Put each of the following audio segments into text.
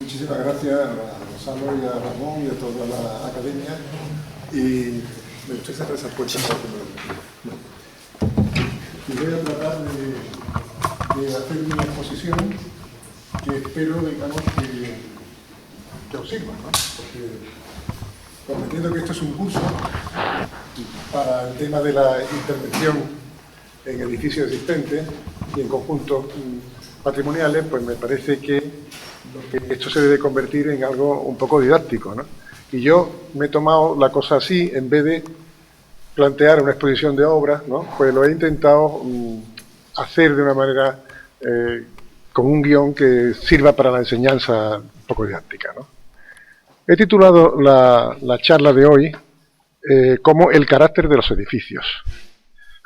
Muchísimas gracias a Gonzalo y a Ramón y a toda la academia. Y me gustaría cerrar esa puerta. Y voy a tratar de hacer una exposición que espero, digamos, que os sirva, ¿no? Porque comprendiendo que esto es un curso para el tema de la intervención en edificios existentes y en conjuntos patrimoniales, pues me parece que esto se debe convertir en algo un poco didáctico, ¿no? Y yo me he tomado la cosa así, en vez de plantear una exposición de obras, ¿no? Pues lo he intentado hacer de una manera con un guión que sirva para la enseñanza un poco didáctica, ¿no? He titulado la charla de hoy como el carácter de los edificios.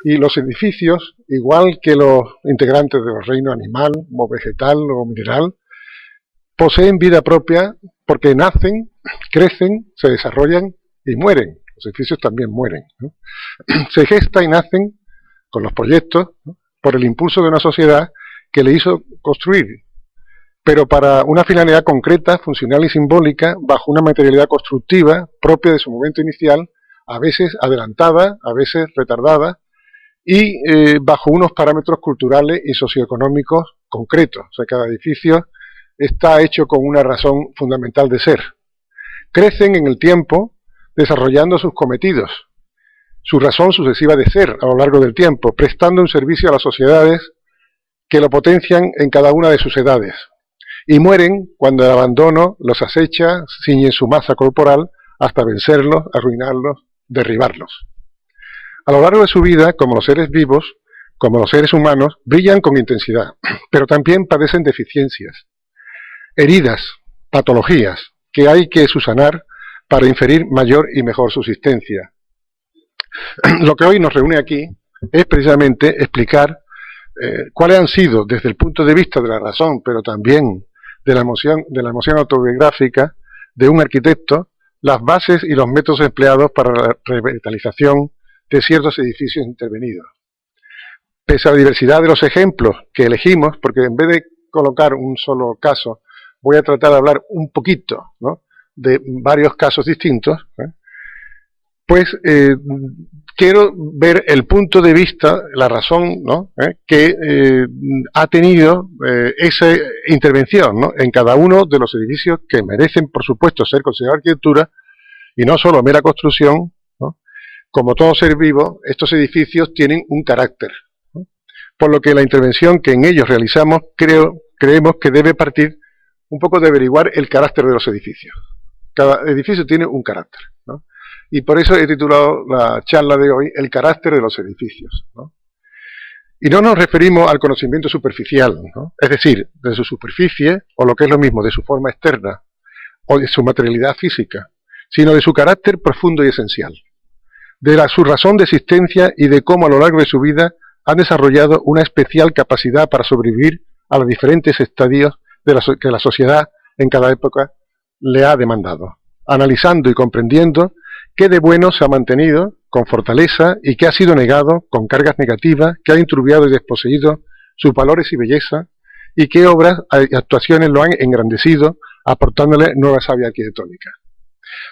Y los edificios, igual que los integrantes de los reinos animal, o vegetal o mineral, poseen vida propia porque nacen, crecen, se desarrollan y mueren. Los edificios también mueren, ¿no? Se gestan y nacen con los proyectos, ¿no? Por el impulso de una sociedad que le hizo construir, pero para una finalidad concreta, funcional y simbólica, bajo una materialidad constructiva propia de su momento inicial, a veces adelantada, a veces retardada, y bajo unos parámetros culturales y socioeconómicos concretos. O sea, cada edificio está hecho con una razón fundamental de ser. Crecen en el tiempo desarrollando sus cometidos, su razón sucesiva de ser a lo largo del tiempo, prestando un servicio a las sociedades que lo potencian en cada una de sus edades. Y mueren cuando el abandono los acecha, ciñen su masa corporal hasta vencerlos, arruinarlos, derribarlos. A lo largo de su vida, como los seres vivos, como los seres humanos, brillan con intensidad, pero también padecen deficiencias, heridas, patologías, que hay que subsanar para inferir mayor y mejor subsistencia. Lo que hoy nos reúne aquí es precisamente explicar cuáles han sido, desde el punto de vista de la razón, pero también de la emoción autobiográfica de un arquitecto, las bases y los métodos empleados para la revitalización de ciertos edificios intervenidos. Pese a la diversidad de los ejemplos que elegimos, porque en vez de colocar un solo caso, voy a tratar de hablar un poquito, ¿no?, de varios casos distintos, pues quiero ver el punto de vista, la razón, ¿no?, que ha tenido esa intervención, ¿no?, en cada uno de los edificios que merecen, por supuesto, ser considerados arquitectura y no solo mera construcción, ¿no? Como todo ser vivo, estos edificios tienen un carácter, ¿no? Por lo que la intervención que en ellos realizamos creemos que debe partir un poco de averiguar el carácter de los edificios. Cada edificio tiene un carácter, ¿no? Y por eso he titulado la charla de hoy El carácter de los edificios, ¿no? Y no nos referimos al conocimiento superficial, ¿no?, es decir, de su superficie, o lo que es lo mismo, de su forma externa, o de su materialidad física, sino de su carácter profundo y esencial, de su razón de existencia y de cómo a lo largo de su vida han desarrollado una especial capacidad para sobrevivir a los diferentes estadios que la sociedad en cada época le ha demandado, analizando y comprendiendo qué de bueno se ha mantenido con fortaleza y qué ha sido negado con cargas negativas, que ha intrubiado y desposeído sus valores y belleza, y qué obras y actuaciones lo han engrandecido, aportándole nueva savia arquitectónica.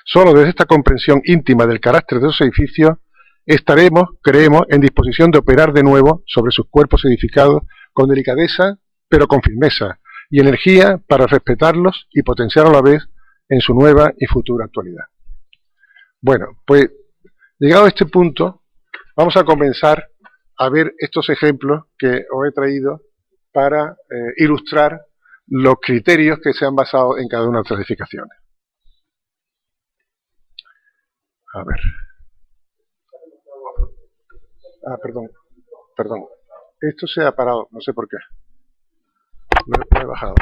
Solo desde esta comprensión íntima del carácter de los edificios estaremos, creemos, en disposición de operar de nuevo sobre sus cuerpos edificados con delicadeza, pero con firmeza, y energía para respetarlos y potenciar a la vez en su nueva y futura actualidad. Bueno, pues llegado a este punto, vamos a comenzar a ver estos ejemplos que os he traído para ilustrar los criterios que se han basado en cada una de las edificaciones. A ver. Perdón. Esto se ha parado, no sé por qué. Lo he bajado.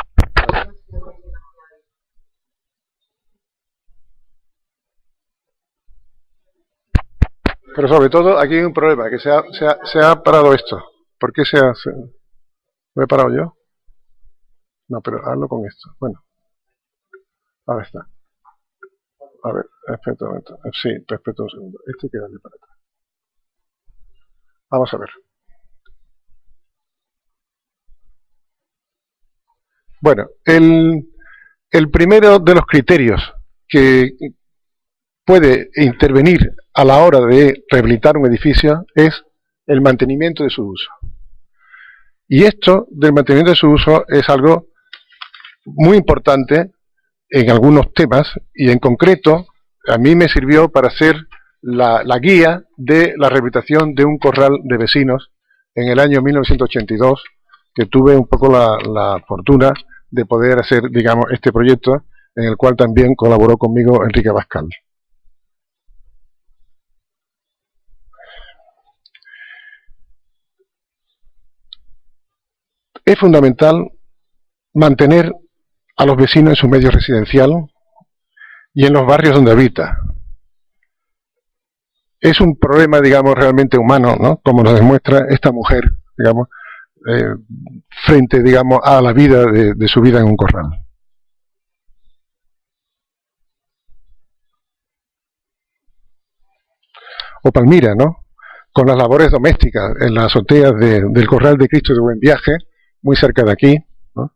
Pero sobre todo aquí hay un problema, que se ha parado esto. ¿Por qué lo he parado yo? No, pero hazlo con esto. Bueno, ahora está. A ver, espera un momento. Sí, espera un segundo. Esto hay que darle para atrás. Vamos a ver. Bueno, El primero de los criterios que puede intervenir a la hora de rehabilitar un edificio es el mantenimiento de su uso. Y esto del mantenimiento de su uso es algo muy importante en algunos temas, y en concreto a mí me sirvió para hacer la guía de la rehabilitación de un corral de vecinos en el año 1982, que tuve un poco la fortuna de poder hacer, digamos, este proyecto, en el cual también colaboró conmigo Enrique Abascal. Es fundamental mantener a los vecinos en su medio residencial y en los barrios donde habita. Es un problema, digamos, realmente humano, ¿no? Como nos demuestra esta mujer, digamos, frente, digamos, a la vida de su vida en un corral. O Palmira, ¿no? Con las labores domésticas en las azoteas del Corral de Cristo de Buen Viaje, muy cerca de aquí, ¿no?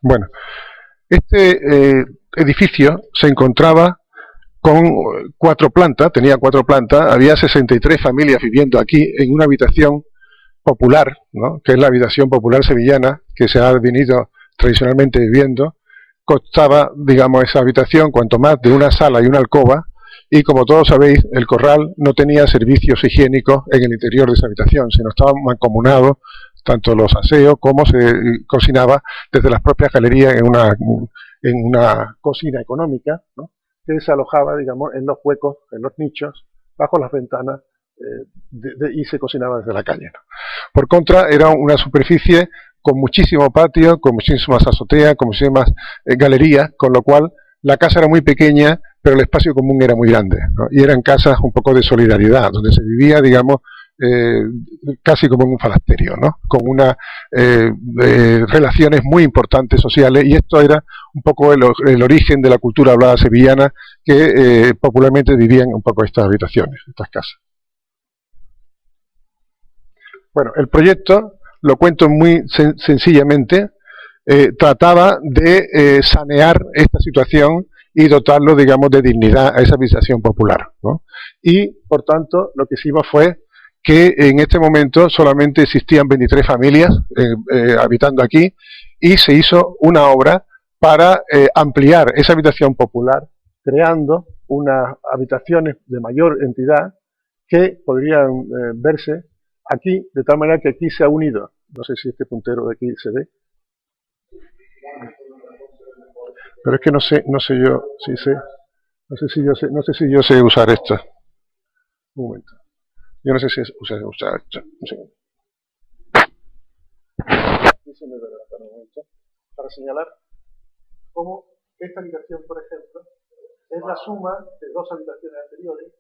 Bueno, este edificio se encontraba con 4 plantas, tenía 4 plantas, había 63 familias viviendo aquí en una habitación popular, ¿no? Que es la habitación popular sevillana, que se ha venido tradicionalmente viviendo. Constaba, digamos, esa habitación, cuanto más, de una sala y una alcoba, y como todos sabéis, el corral no tenía servicios higiénicos en el interior de esa habitación, sino estaban mancomunados tanto los aseos como se cocinaba desde las propias galerías en una cocina económica, ¿no? Que se alojaba, digamos, en los huecos, en los nichos, bajo las ventanas, y se cocinaba desde la calle, ¿no? Por contra, era una superficie con muchísimo patio, con muchísimas azoteas, con muchísimas galerías, con lo cual la casa era muy pequeña, pero el espacio común era muy grande, ¿no? Y eran casas un poco de solidaridad, donde se vivía, digamos, casi como en un falasterio, ¿no? Con unas relaciones muy importantes sociales, y esto era un poco el origen de la cultura hablada sevillana, que popularmente vivían un poco estas habitaciones, estas casas. Bueno, el proyecto, lo cuento muy sencillamente, trataba de sanear esta situación y dotarlo, digamos, de dignidad a esa habitación popular, ¿no? Y, por tanto, lo que hicimos fue que en este momento solamente existían 23 familias habitando aquí, y se hizo una obra para ampliar esa habitación popular, creando unas habitaciones de mayor entidad que podrían verse aquí, de tal manera que aquí se ha unido, no sé si este puntero de aquí se ve, pero es que no sé yo si sé, no sé si yo sé usar esto. Un momento. Yo no sé si usar esto. Un segundo. Aquí se me verá un momento, para señalar cómo esta habitación, por ejemplo, es la suma de 2 habitaciones anteriores,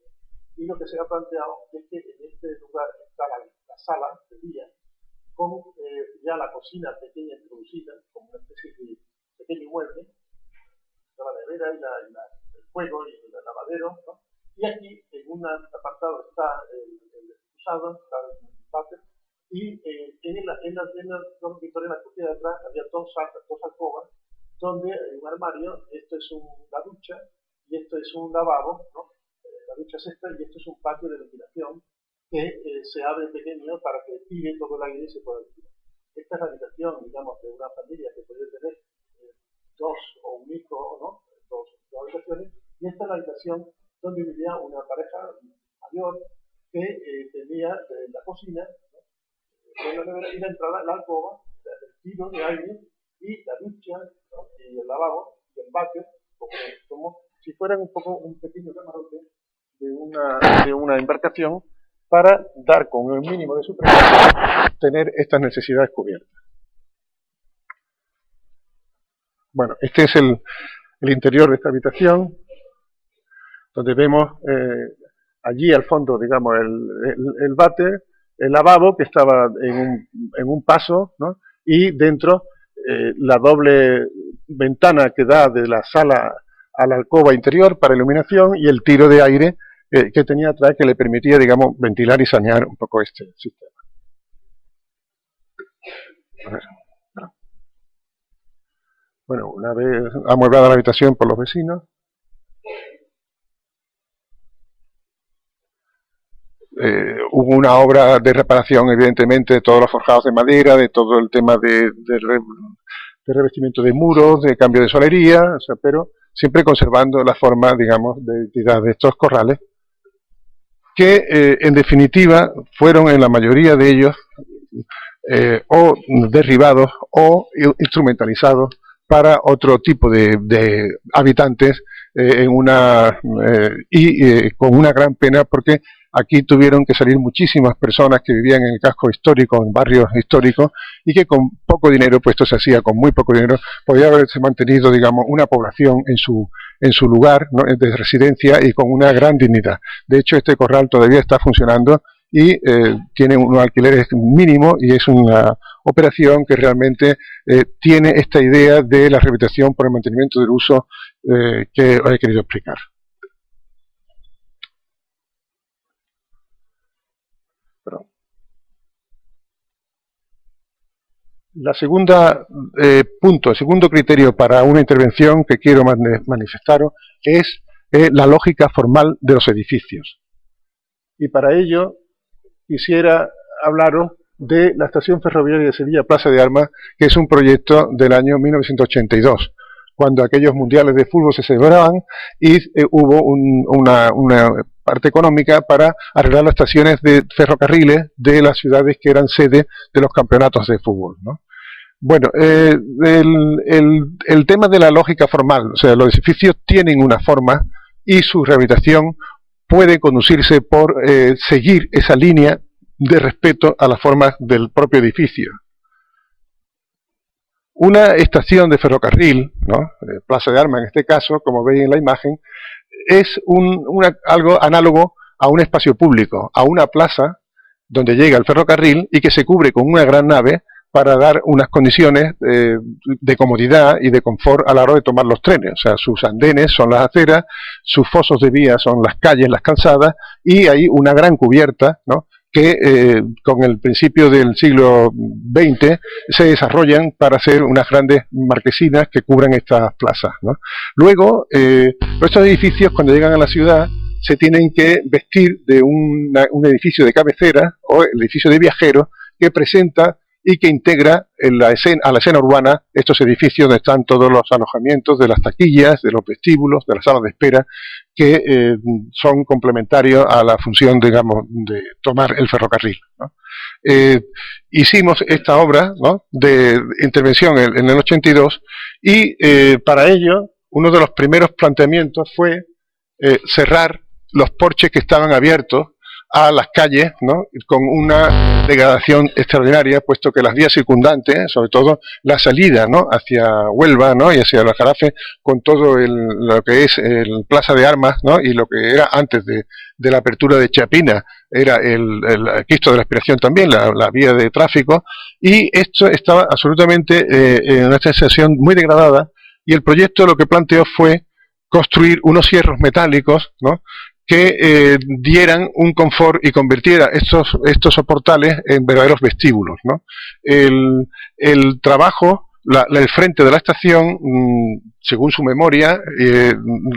y lo que se ha planteado es que en este lugar está la sala de día, con ya la cocina pequeña introducida, como una especie de pequeño mueble, la nevera y el fuego y el lavadero, ¿no? Y aquí en un apartado está el usado, está el váter, y en las dormitorios, en la cocina de atrás, había 2 alcobas, donde hay un armario, esto es la ducha, y esto es un lavabo, ¿no? La ducha es esta, y esto es un patio de ventilación que se abre pequeño para que tire todo el aire y se pueda ventilar. Esta es la habitación, digamos, de una familia que puede tener 2 o un hijo, ¿no? Dos habitaciones, y esta es la habitación donde vivía una pareja mayor que tenía la cocina, ¿no? Y la entrada, la alcoba, el tiro de aire y la ducha, ¿no? Y el lavabo y el váter, como si fueran un poco un pequeño camarote de una embarcación, para dar con el mínimo de superficie, tener estas necesidades cubiertas. Bueno, este es el interior de esta habitación, donde vemos allí al fondo, digamos, el váter, el lavabo, que estaba en un paso, ¿no? Y dentro la doble ventana que da de la sala a la alcoba interior para iluminación, y el tiro de aire que tenía atrás, que le permitía, digamos, ventilar y sanear un poco este sistema. A ver. Bueno, una vez amueblada la habitación por los vecinos, hubo una obra de reparación, evidentemente, de todos los forjados de madera, de todo el tema de revestimiento de muros, de cambio de solería, o sea, pero siempre conservando la forma, digamos, de identidad de estos corrales, que en definitiva fueron en la mayoría de ellos o derribados o instrumentalizados para otro tipo de habitantes con una gran pena, porque aquí tuvieron que salir muchísimas personas que vivían en el casco histórico, en barrios históricos, y que con poco dinero, pues esto se hacía con muy poco dinero, podía haberse mantenido, digamos, una población en su lugar, ¿no?, de residencia, y con una gran dignidad. De hecho, este corral todavía está funcionando y tiene unos alquileres mínimos, y es una operación que realmente tiene esta idea de la rehabilitación por el mantenimiento del uso que os he querido explicar. La segunda punto, el segundo criterio para una intervención que quiero manifestaros es la lógica formal de los edificios. Y para ello quisiera hablaros de la estación ferroviaria de Sevilla Plaza de Armas, que es un proyecto del año 1982, cuando aquellos mundiales de fútbol se celebraban y hubo una parte económica para arreglar las estaciones de ferrocarriles de las ciudades que eran sede de los campeonatos de fútbol, ¿no? Bueno, el tema de la lógica formal, o sea, los edificios tienen una forma y su rehabilitación puede conducirse por seguir esa línea de respeto a las formas del propio edificio. Una estación de ferrocarril, ¿no?, Plaza de Armas en este caso, como veis en la imagen, es algo análogo a un espacio público, a una plaza donde llega el ferrocarril y que se cubre con una gran nave para dar unas condiciones de comodidad y de confort a la hora de tomar los trenes. O sea, sus andenes son las aceras, sus fosos de vía son las calles, las calzadas, y hay una gran cubierta, ¿no?, que con el principio del siglo XX se desarrollan para hacer unas grandes marquesinas que cubran estas plazas, ¿no? Luego, estos edificios, cuando llegan a la ciudad, se tienen que vestir de un edificio de cabecera o el edificio de viajeros que presenta y que integra a la escena urbana estos edificios donde están todos los alojamientos de las taquillas, de los vestíbulos, de las salas de espera, que son complementarios a la función, digamos, de tomar el ferrocarril, ¿no? Hicimos esta obra, ¿no?, de intervención en el 82, y para ello uno de los primeros planteamientos fue cerrar los porches que estaban abiertos a las calles, ¿no?, con una degradación extraordinaria, puesto que las vías circundantes, sobre todo la salida, ¿no?, hacia Huelva, ¿no?, y hacia los Jarafes, con todo lo que es el Plaza de Armas, ¿no?, y lo que era antes de la apertura de Chapina, era el Cristo de la Aspiración también, la vía de tráfico, y esto estaba absolutamente en una situación muy degradada, y el proyecto lo que planteó fue construir unos cierros metálicos, ¿no?, que dieran un confort y convirtiera estos soportales en verdaderos vestíbulos, ¿no? El trabajo, el frente de la estación, según su memoria,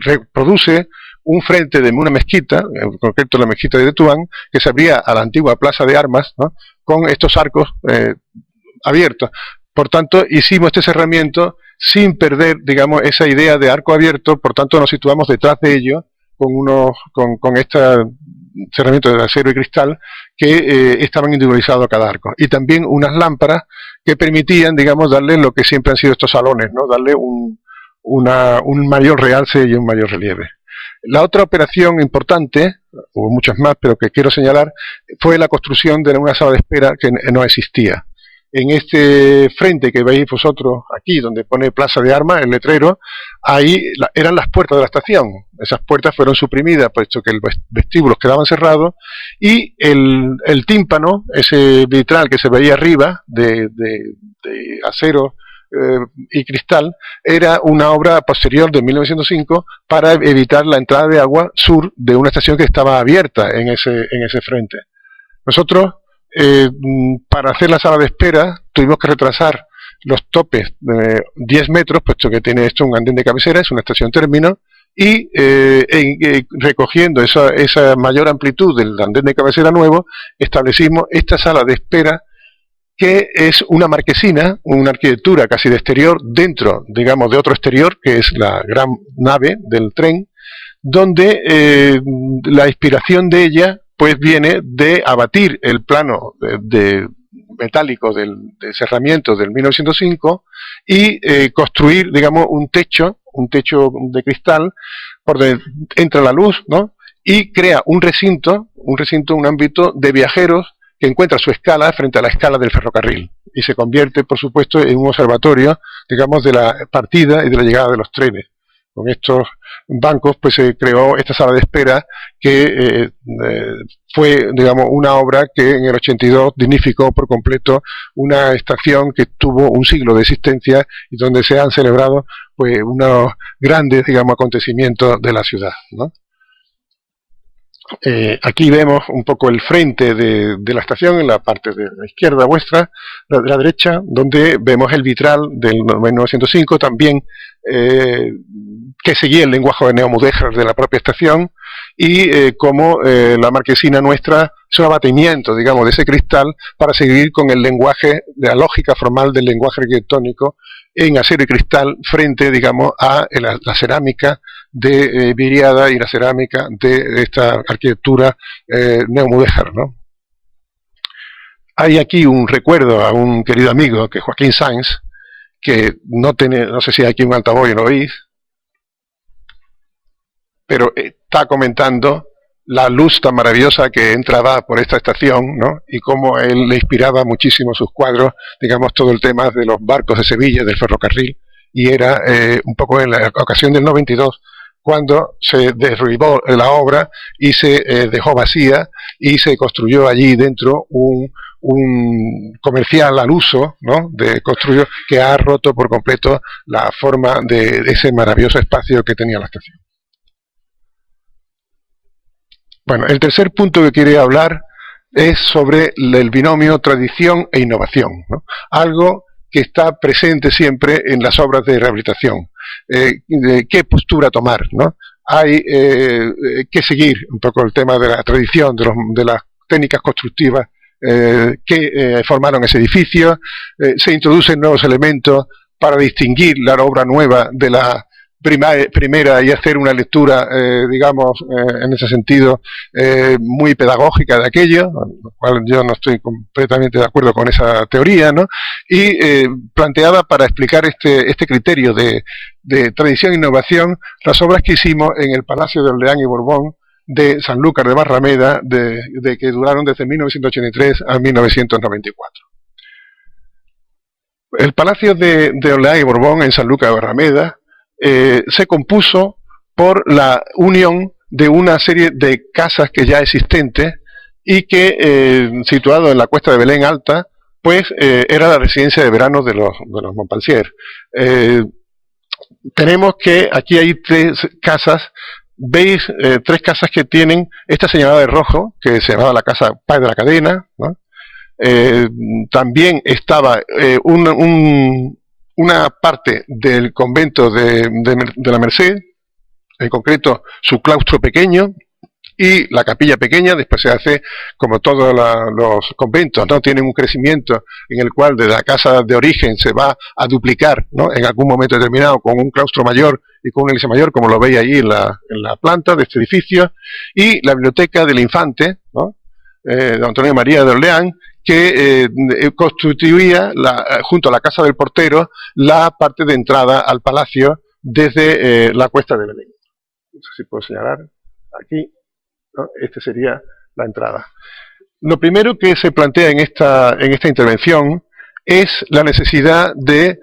reproduce un frente de una mezquita, en concreto la mezquita de Tetuán, que se abría a la antigua Plaza de Armas, ¿no?, con estos arcos abiertos. Por tanto, hicimos este cerramiento sin perder, digamos, esa idea de arco abierto. Por tanto, nos situamos detrás de ello con este cerramiento de acero y cristal que estaban individualizados a cada arco. Y también unas lámparas que permitían, digamos, darle lo que siempre han sido estos salones, ¿no?, darle un mayor realce y un mayor relieve. La otra operación importante, hubo muchas más, pero que quiero señalar, fue la construcción de una sala de espera que no existía. En este frente que veis vosotros aquí, donde pone Plaza de Armas, el letrero, ahí eran las puertas de la estación. Esas puertas fueron suprimidas, puesto que los vestíbulos quedaban cerrados, y el tímpano, ese vitral que se veía arriba, de acero y cristal, era una obra posterior de 1905 para evitar la entrada de agua sur de una estación que estaba abierta en ese frente. Nosotros para hacer la sala de espera tuvimos que retrasar los topes de 10 metros, puesto que tiene esto un andén de cabecera, es una estación término, y recogiendo esa mayor amplitud del andén de cabecera nuevo, establecimos esta sala de espera, que es una marquesina, una arquitectura casi de exterior, dentro, digamos, de otro exterior, que es la gran nave del tren, donde la inspiración de ella pues viene de abatir el plano metálico del cerramiento del 1905 y construir, digamos, un techo de cristal por donde entra la luz, ¿no? Y crea un recinto, un ámbito de viajeros que encuentra su escala frente a la escala del ferrocarril y se convierte, por supuesto, en un observatorio, digamos, de la partida y de la llegada de los trenes. Con estos bancos pues se creó esta sala de espera que fue, digamos, una obra que en el 82 dignificó por completo una estación que tuvo un siglo de existencia y donde se han celebrado pues unos grandes, digamos, acontecimientos de la ciudad, ¿no? Aquí vemos un poco el frente de la estación, en la parte de la izquierda vuestra, de la derecha, donde vemos el vitral del 1905, también que seguía el lenguaje de Neo-Mudéjar de la propia estación, y como la marquesina nuestra es un abatimiento, digamos, de ese cristal para seguir con el lenguaje, la lógica formal del lenguaje arquitectónico en acero y cristal frente, digamos, a la cerámica de Viriada y la cerámica de esta arquitectura Neo-Mudéjar, ¿no? Hay aquí un recuerdo a un querido amigo, que es Joaquín Sáenz, que no sé si hay aquí un altavoz y lo oís, pero está comentando la luz tan maravillosa que entraba por esta estación, ¿no? Y cómo él le inspiraba muchísimo sus cuadros, digamos, todo el tema de los barcos de Sevilla, del ferrocarril, y era un poco en la ocasión del 92, cuando se derribó la obra y se dejó vacía y se construyó allí dentro un comercial al uso, ¿no? Que ha roto por completo la forma de ese maravilloso espacio que tenía la estación. Bueno, el tercer punto que quería hablar es sobre el binomio tradición e innovación, ¿no? Algo que está presente siempre en las obras de rehabilitación. ¿Qué postura tomar, ¿no? Hay que seguir un poco el tema de la tradición, de las técnicas constructivas que formaron ese edificio. Se introducen nuevos elementos para distinguir la obra nueva de la primera y hacer una lectura, digamos, en ese sentido, muy pedagógica de aquello, lo cual yo no estoy completamente de acuerdo con esa teoría, ¿no? Y planteada para explicar este criterio de tradición e innovación, las obras que hicimos en el Palacio de Orleán y Borbón de Sanlúcar de Barrameda, de que duraron desde 1983 a 1994. El Palacio de Orleán y Borbón en Sanlúcar de Barrameda se compuso por la unión de una serie de casas que ya existentes y que, situado en la cuesta de Belén Alta, pues era la residencia de verano de los Montpensier. Tenemos que aquí hay tres casas, veis tres casas que tienen esta señalada de rojo, que se llamaba la casa Paz de la Cadena, ¿no? También estaba una parte del convento de la Merced, en concreto su claustro pequeño y la capilla pequeña. Después se hace, como todos los conventos, ¿no? Tienen un crecimiento en el cual de la casa de origen se va a duplicar, ¿no? En algún momento determinado con un claustro mayor y con una iglesia mayor, como lo veis ahí en la planta de este edificio, y la biblioteca del Infante, ¿no? De Antonio María de Orleán, que constituía, junto a la casa del portero, la parte de entrada al palacio desde la cuesta de Belén. No sé si puedo señalar aquí, ¿no? Este sería la entrada. Lo primero que se plantea en esta intervención es la necesidad de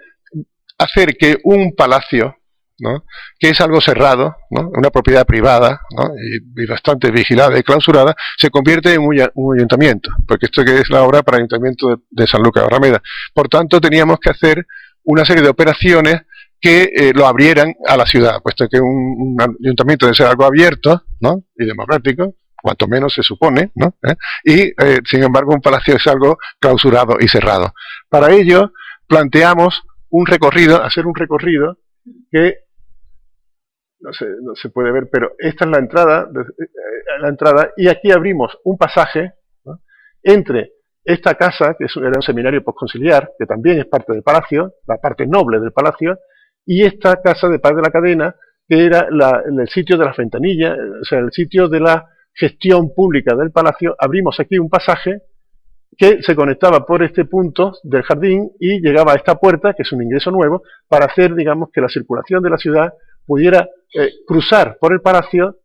hacer que un palacio, ¿no? Que es algo cerrado, ¿no? Una propiedad privada, ¿no? y bastante vigilada y clausurada, se convierte en un ayuntamiento, porque esto que es la obra para el ayuntamiento de Sanlúcar de Barrameda. Por tanto, teníamos que hacer una serie de operaciones que lo abrieran a la ciudad, puesto que un ayuntamiento debe ser algo abierto, ¿no? Y democrático, cuanto menos se supone, ¿no? Y, sin embargo, un palacio es algo clausurado y cerrado. Para ello, planteamos hacer un recorrido que no se puede ver, pero esta es la entrada, y aquí abrimos un pasaje, ¿no?, entre esta casa, que era un seminario postconciliar, que también es parte del palacio, la parte noble del palacio, y esta casa de Paz de la Cadena, que era el sitio de las ventanillas, o sea, el sitio de la gestión pública del palacio. Abrimos aquí un pasaje que se conectaba por este punto del jardín y llegaba a esta puerta, que es un ingreso nuevo, para hacer, digamos, que la circulación de la ciudad pudiera cruzar por el palacio,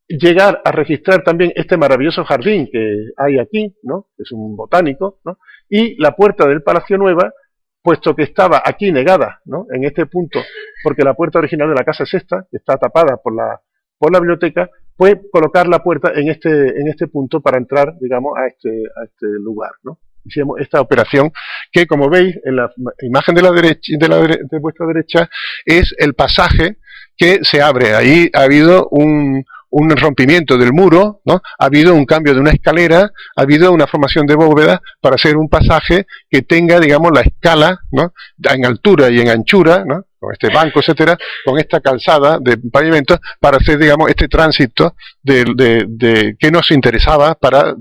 llegar a registrar también este maravilloso jardín que hay aquí, ¿no?, que es un botánico, ¿no?, y la puerta del Palacio Nueva, puesto que estaba aquí negada, ¿no?, en este punto, porque la puerta original de la casa es esta, que está tapada por la biblioteca, pues colocar la puerta en este punto para entrar, digamos, a este lugar, ¿no? Hicimos esta operación que, como veis en la imagen de la derecha, de vuestra derecha, es el pasaje que se abre. Ahí ha habido un rompimiento del muro, ¿no?, ha habido un cambio de una escalera, ha habido una formación de bóvedas para hacer un pasaje que tenga, digamos, la escala, ¿no?, en altura y en anchura, ¿no?, con este banco, etcétera, con esta calzada de pavimento, para hacer, digamos, este tránsito que nos interesaba para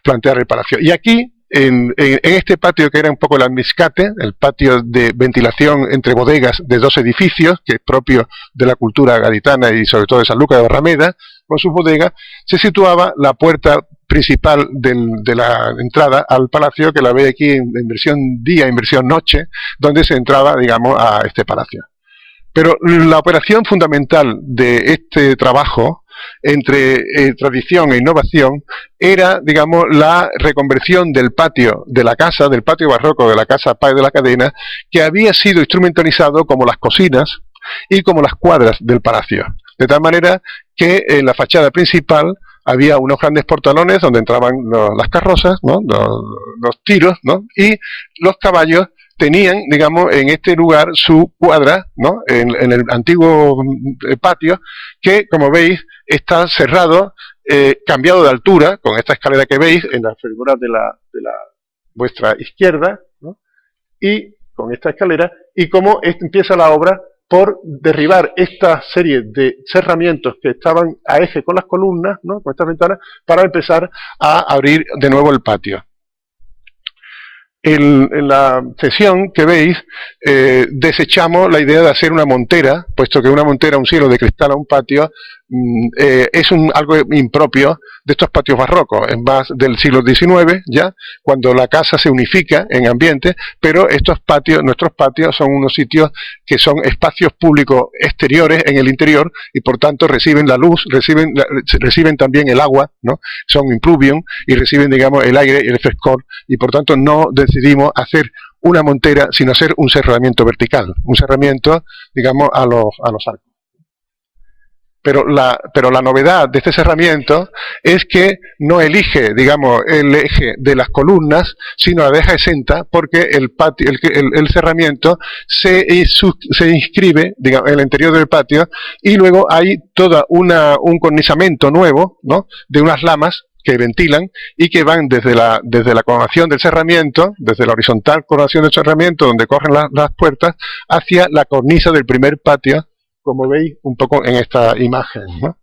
plantear el palacio. Y aquí, en este patio, que era un poco el almiscate, el patio de ventilación entre bodegas de dos edificios, que es propio de la cultura gaditana y sobre todo de San Lucas de Barrameda, con sus bodegas, se situaba la puerta principal de la entrada al palacio, que la ve aquí en versión día, en versión noche, donde se entraba, digamos, a este palacio. Pero la operación fundamental de este trabajo entre tradición e innovación era, digamos, la reconversión del patio de la casa, del patio barroco de la casa Páez de la Cadena, que había sido instrumentalizado como las cocinas y como las cuadras del palacio. De tal manera que en la fachada principal había unos grandes portalones donde entraban las carrozas, ¿no?, los tiros, ¿no?, y los caballos tenían, digamos, en este lugar su cuadra, ¿no?, en el antiguo patio, que, como veis, está cerrado, cambiado de altura, con esta escalera que veis en la figura de la vuestra izquierda, ¿no?, y con esta escalera, y cómo empieza la obra por derribar esta serie de cerramientos que estaban a eje con las columnas, ¿no?, con estas ventanas, para empezar a abrir de nuevo el patio. En la sesión que veis, desechamos la idea de hacer una montera, puesto que una montera, un cielo de cristal a un patio, es algo impropio de estos patios barrocos, es más del siglo XIX, ya, cuando la casa se unifica en ambiente, pero estos patios, nuestros patios, son unos sitios que son espacios públicos exteriores en el interior, y por tanto reciben la luz, reciben también el agua, ¿no?, son impluvium, y reciben, digamos, el aire y el frescor, y por tanto no decidimos hacer una montera, sino hacer un cerramiento vertical, un cerramiento, digamos, a los arcos. Pero la novedad de este cerramiento es que no elige, digamos, el eje de las columnas, sino la deja exenta, porque el cerramiento se inscribe, digamos, en el interior del patio, y luego hay todo un cornisamiento nuevo, ¿no?, de unas lamas que ventilan y que van desde la coronación del cerramiento, desde la horizontal coronación del cerramiento, donde corren las puertas, hacia la cornisa del primer patio, como veis un poco en esta imagen, ¿no?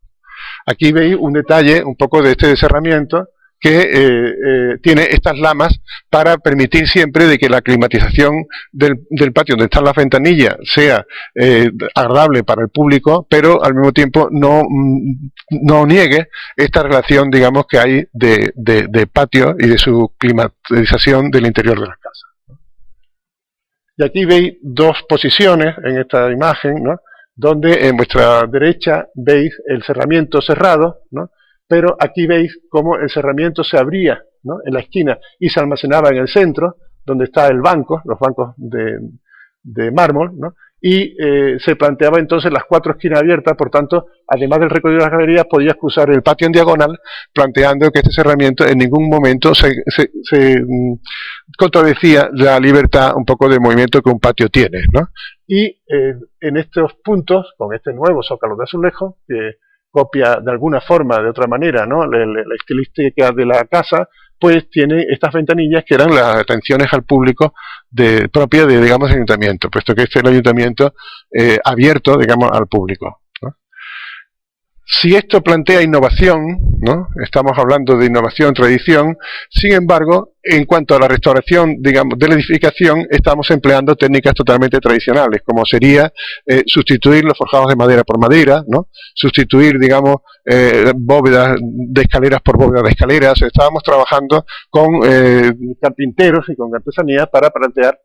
Aquí veis un detalle un poco de este cerramiento que tiene estas lamas para permitir siempre de que la climatización del patio donde están las ventanillas sea agradable para el público, pero al mismo tiempo no niegue esta relación, digamos, que hay de patio y de su climatización del interior de las casas. Y aquí veis dos posiciones en esta imagen, ¿no?, donde en vuestra derecha veis el cerramiento cerrado, ¿no?, pero aquí veis cómo el cerramiento se abría, ¿no?, en la esquina y se almacenaba en el centro, donde está el banco, los bancos de mármol, ¿no?, y se planteaba entonces las cuatro esquinas abiertas. Por tanto, además del recorrido de las galerías, podías cruzar el patio en diagonal, planteando que este cerramiento en ningún momento se contradecía la libertad un poco de movimiento que un patio tiene, ¿no? Y en estos puntos, con este nuevo zócalo de azulejo, que copia de alguna forma, de otra manera, ¿no? La estilística de la casa, pues tiene estas ventanillas que eran las atenciones al público propia de, digamos, el ayuntamiento, puesto que este es el ayuntamiento abierto, digamos, al público, ¿no? Si esto plantea innovación, ¿no? Estamos hablando de innovación, tradición, sin embargo, en cuanto a la restauración, digamos, de la edificación, estamos empleando técnicas totalmente tradicionales, como sería sustituir los forjados de madera por madera, ¿no? Sustituir, digamos, bóvedas de escaleras por bóvedas de escaleras. Estábamos trabajando con carpinteros y con artesanía para plantear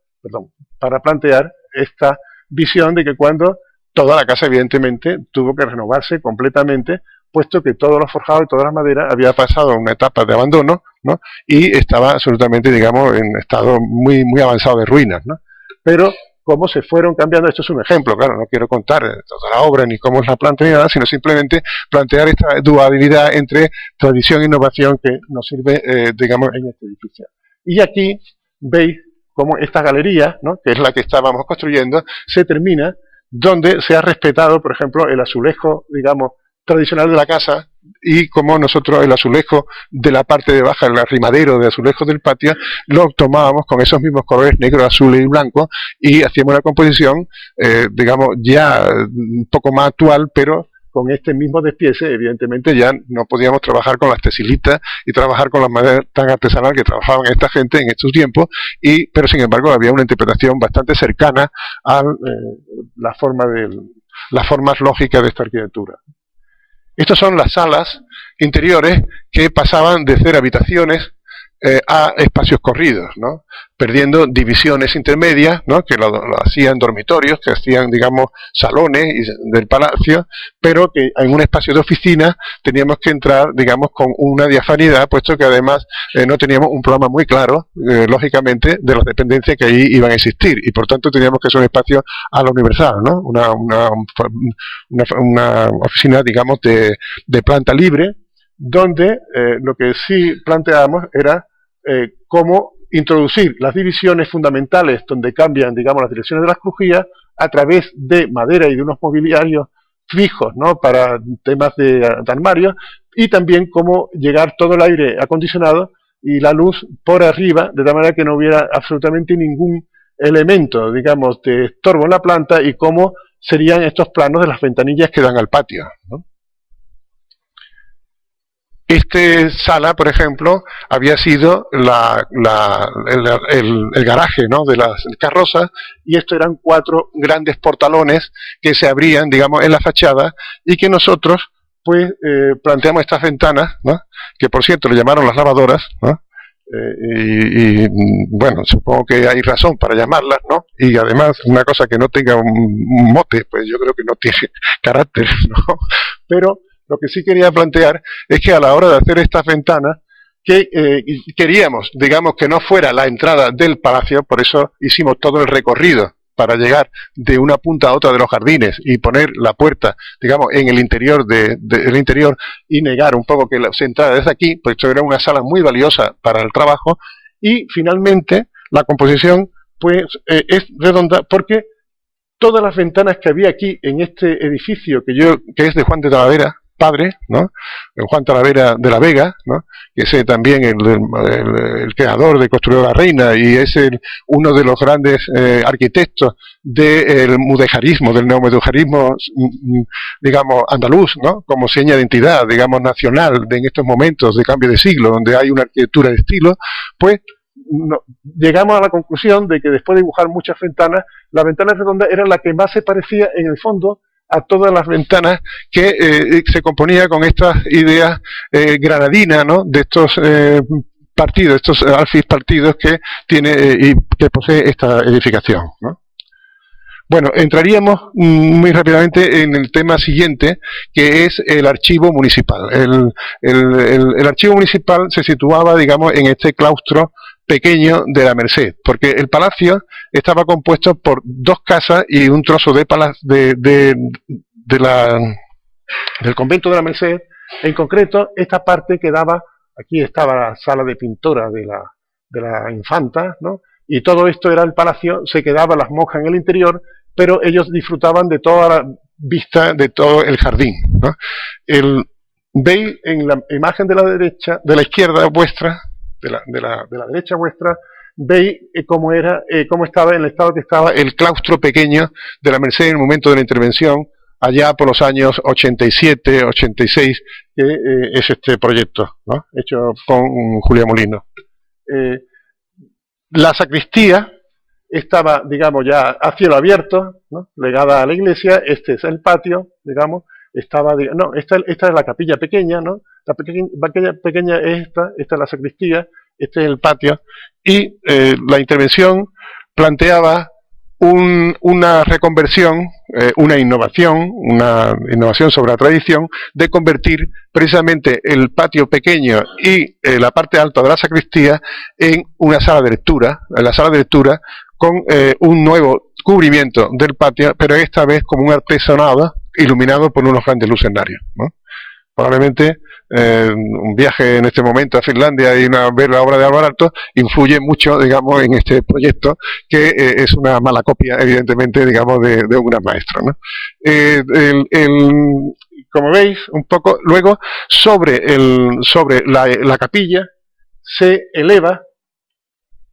esta visión de que cuando toda la casa, evidentemente, tuvo que renovarse completamente, puesto que todos los forjados y toda la madera había pasado una etapa de abandono, ¿no? Y estaba absolutamente, digamos, en estado muy, muy avanzado de ruinas, ¿no? Pero cómo se fueron cambiando, esto es un ejemplo, claro, no quiero contar toda la obra ni cómo es la planta ni nada, sino simplemente plantear esta dualidad entre tradición e innovación que nos sirve, digamos, en este edificio. Y aquí veis cómo esta galería, ¿no? Que es la que estábamos construyendo, se termina, donde se ha respetado, por ejemplo, el azulejo, digamos, tradicional de la casa, y como nosotros el azulejo de la parte de baja, el arrimadero de azulejos del patio, lo tomábamos con esos mismos colores negro, azul y blanco, y hacíamos una composición, digamos, ya un poco más actual, pero con este mismo despiece. Evidentemente ya no podíamos trabajar con las tesilitas y trabajar con la madera tan artesanal que trabajaban esta gente en estos tiempos, pero sin embargo había una interpretación bastante cercana a las formas lógicas de esta arquitectura. Estas son las salas interiores que pasaban de ser habitaciones a espacios corridos, ¿no? Perdiendo divisiones intermedias, ¿no? Que lo hacían dormitorios, que hacían, digamos, salones del palacio, pero que en un espacio de oficina teníamos que entrar, digamos, con una diafanidad, puesto que además no teníamos un programa muy claro, lógicamente, de las dependencias que ahí iban a existir, y por tanto teníamos que ser un espacio a lo universal, ¿no? Una oficina, digamos, de planta libre, donde lo que sí planteábamos era cómo introducir las divisiones fundamentales donde cambian, digamos, las direcciones de las crujías a través de madera y de unos mobiliarios fijos, ¿no? Para temas de armarios, y también cómo llegar todo el aire acondicionado y la luz por arriba, de tal manera que no hubiera absolutamente ningún elemento, digamos, de estorbo en la planta, y cómo serían estos planos de las ventanillas que dan al patio, ¿no? Esta sala, por ejemplo, había sido el garaje, ¿no? De las carrozas, y estos eran 4 grandes portalones que se abrían, digamos, en la fachada, y que nosotros, pues, planteamos estas ventanas, ¿no? Que por cierto le llamaron las lavadoras, ¿no? Bueno, supongo que hay razón para llamarlas, ¿no? Y además, una cosa que no tenga un mote, pues yo creo que no tiene carácter, ¿no? Pero lo que sí quería plantear es que a la hora de hacer estas ventanas, que queríamos, digamos, que no fuera la entrada del palacio, por eso hicimos todo el recorrido para llegar de una punta a otra de los jardines y poner la puerta, digamos, en el interior del interior, y negar un poco que se entrara desde aquí, pues esto era una sala muy valiosa para el trabajo. Y finalmente la composición, pues, es redonda, porque todas las ventanas que había aquí en este edificio, que es de Juan de Talavera, padre, ¿no? Juan Talavera de la Vega, ¿no? Que es también el creador de Construyó la Reina, y es uno de los grandes arquitectos del mudejarismo, del neomudejarismo, digamos, andaluz, ¿no? Como seña de identidad, digamos, nacional, en estos momentos de cambio de siglo, donde hay una arquitectura de estilo, pues llegamos a la conclusión de que después de dibujar muchas ventanas, la ventana redonda era la que más se parecía en el fondo a todas las ventanas, que se componía con estas ideas granadinas, ¿no? De estos partidos, estos alfis partidos que tiene y que posee esta edificación, ¿no? Bueno, entraríamos muy rápidamente en el tema siguiente, que es el archivo municipal. El archivo municipal se situaba, digamos, en este claustro pequeño de la Merced, porque el palacio estaba compuesto por 2 casas y un trozo del convento de la Merced. En concreto, esta parte quedaba, aquí estaba la sala de pintura de la infanta, ¿no? Y todo esto era el palacio, se quedaban las monjas en el interior, pero ellos disfrutaban de toda vista de todo el jardín, ¿no? Veis en la imagen de la derecha, de la izquierda vuestra, de la derecha vuestra, veis cómo estaba en el estado que estaba el claustro pequeño de la Merced en el momento de la intervención, allá por los años 87, 86, que es este proyecto, ¿no? Hecho con Julián Molino. La sacristía estaba, digamos, ya a cielo abierto, ¿no? Legada a la iglesia. Este es el patio, digamos. Esta es la capilla pequeña, ¿no? La capilla pequeña es esta es la sacristía, este es el patio. Y la intervención planteaba una reconversión, una innovación sobre la tradición, de convertir precisamente el patio pequeño y la parte alta de la sacristía en una sala de lectura, con un nuevo cubrimiento del patio, pero esta vez como un artesonado iluminado por unos grandes lucernarios, ¿no? Probablemente un viaje en este momento a Finlandia y ver la obra de Álvaro Aalto influye mucho, digamos, en este proyecto, que es una mala copia, evidentemente, digamos, de un gran maestro, ¿no? Como veis, un poco, luego, sobre la capilla se eleva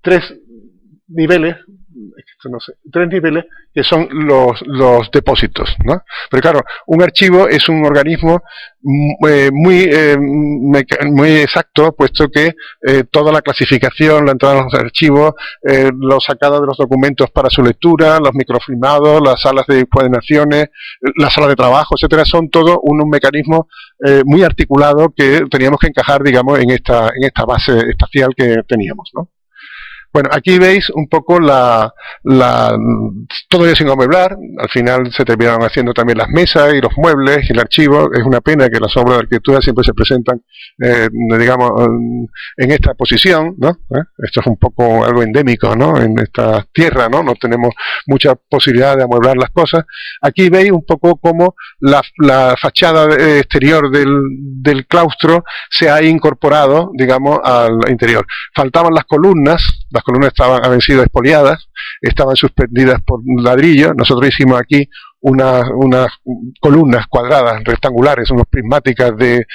tres niveles, que son los depósitos, ¿no? Pero claro, un archivo es un organismo muy exacto, puesto que toda la clasificación, la entrada de los archivos, los sacados de los documentos para su lectura, los microfilmados, las salas de encuadernaciones, las salas de trabajo, etcétera, son todo un mecanismo muy articulado que teníamos que encajar, digamos, en esta base espacial que teníamos, ¿no? Bueno, aquí veis un poco todo ello sin amueblar. Al final se terminaron haciendo también las mesas y los muebles y el archivo. Es una pena que las obras de arquitectura siempre se presentan, digamos, en esta posición, ¿no? Esto es un poco algo endémico, ¿no? En esta tierra, ¿no? No tenemos mucha posibilidad de amueblar las cosas. Aquí veis un poco cómo la fachada exterior del claustro se ha incorporado, digamos, al interior. Faltaban las columnas habían sido expoliadas, estaban suspendidas por ladrillo. Nosotros hicimos aquí unas columnas cuadradas, rectangulares, unas prismáticas de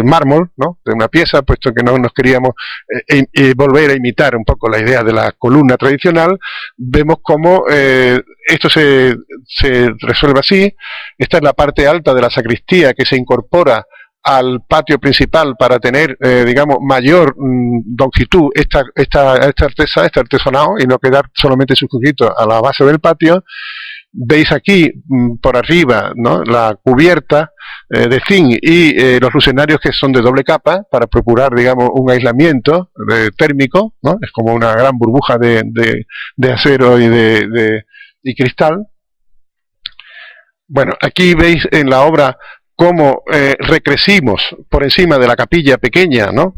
mármol, ¿no? De una pieza, puesto que no nos queríamos volver a imitar un poco la idea de la columna tradicional. Vemos cómo esto se resuelve así. Esta es la parte alta de la sacristía, que se incorpora al patio principal para tener, digamos, mayor longitud este artesonado, y no quedar solamente suscrito a la base del patio. Veis aquí por arriba, ¿no?, la cubierta de zinc y los lucernarios, que son de doble capa, para procurar, digamos, un aislamiento térmico, ¿no? Es como una gran burbuja de acero y cristal. Bueno, aquí veis en la obra cómo recrecimos por encima de la capilla pequeña, ¿no?,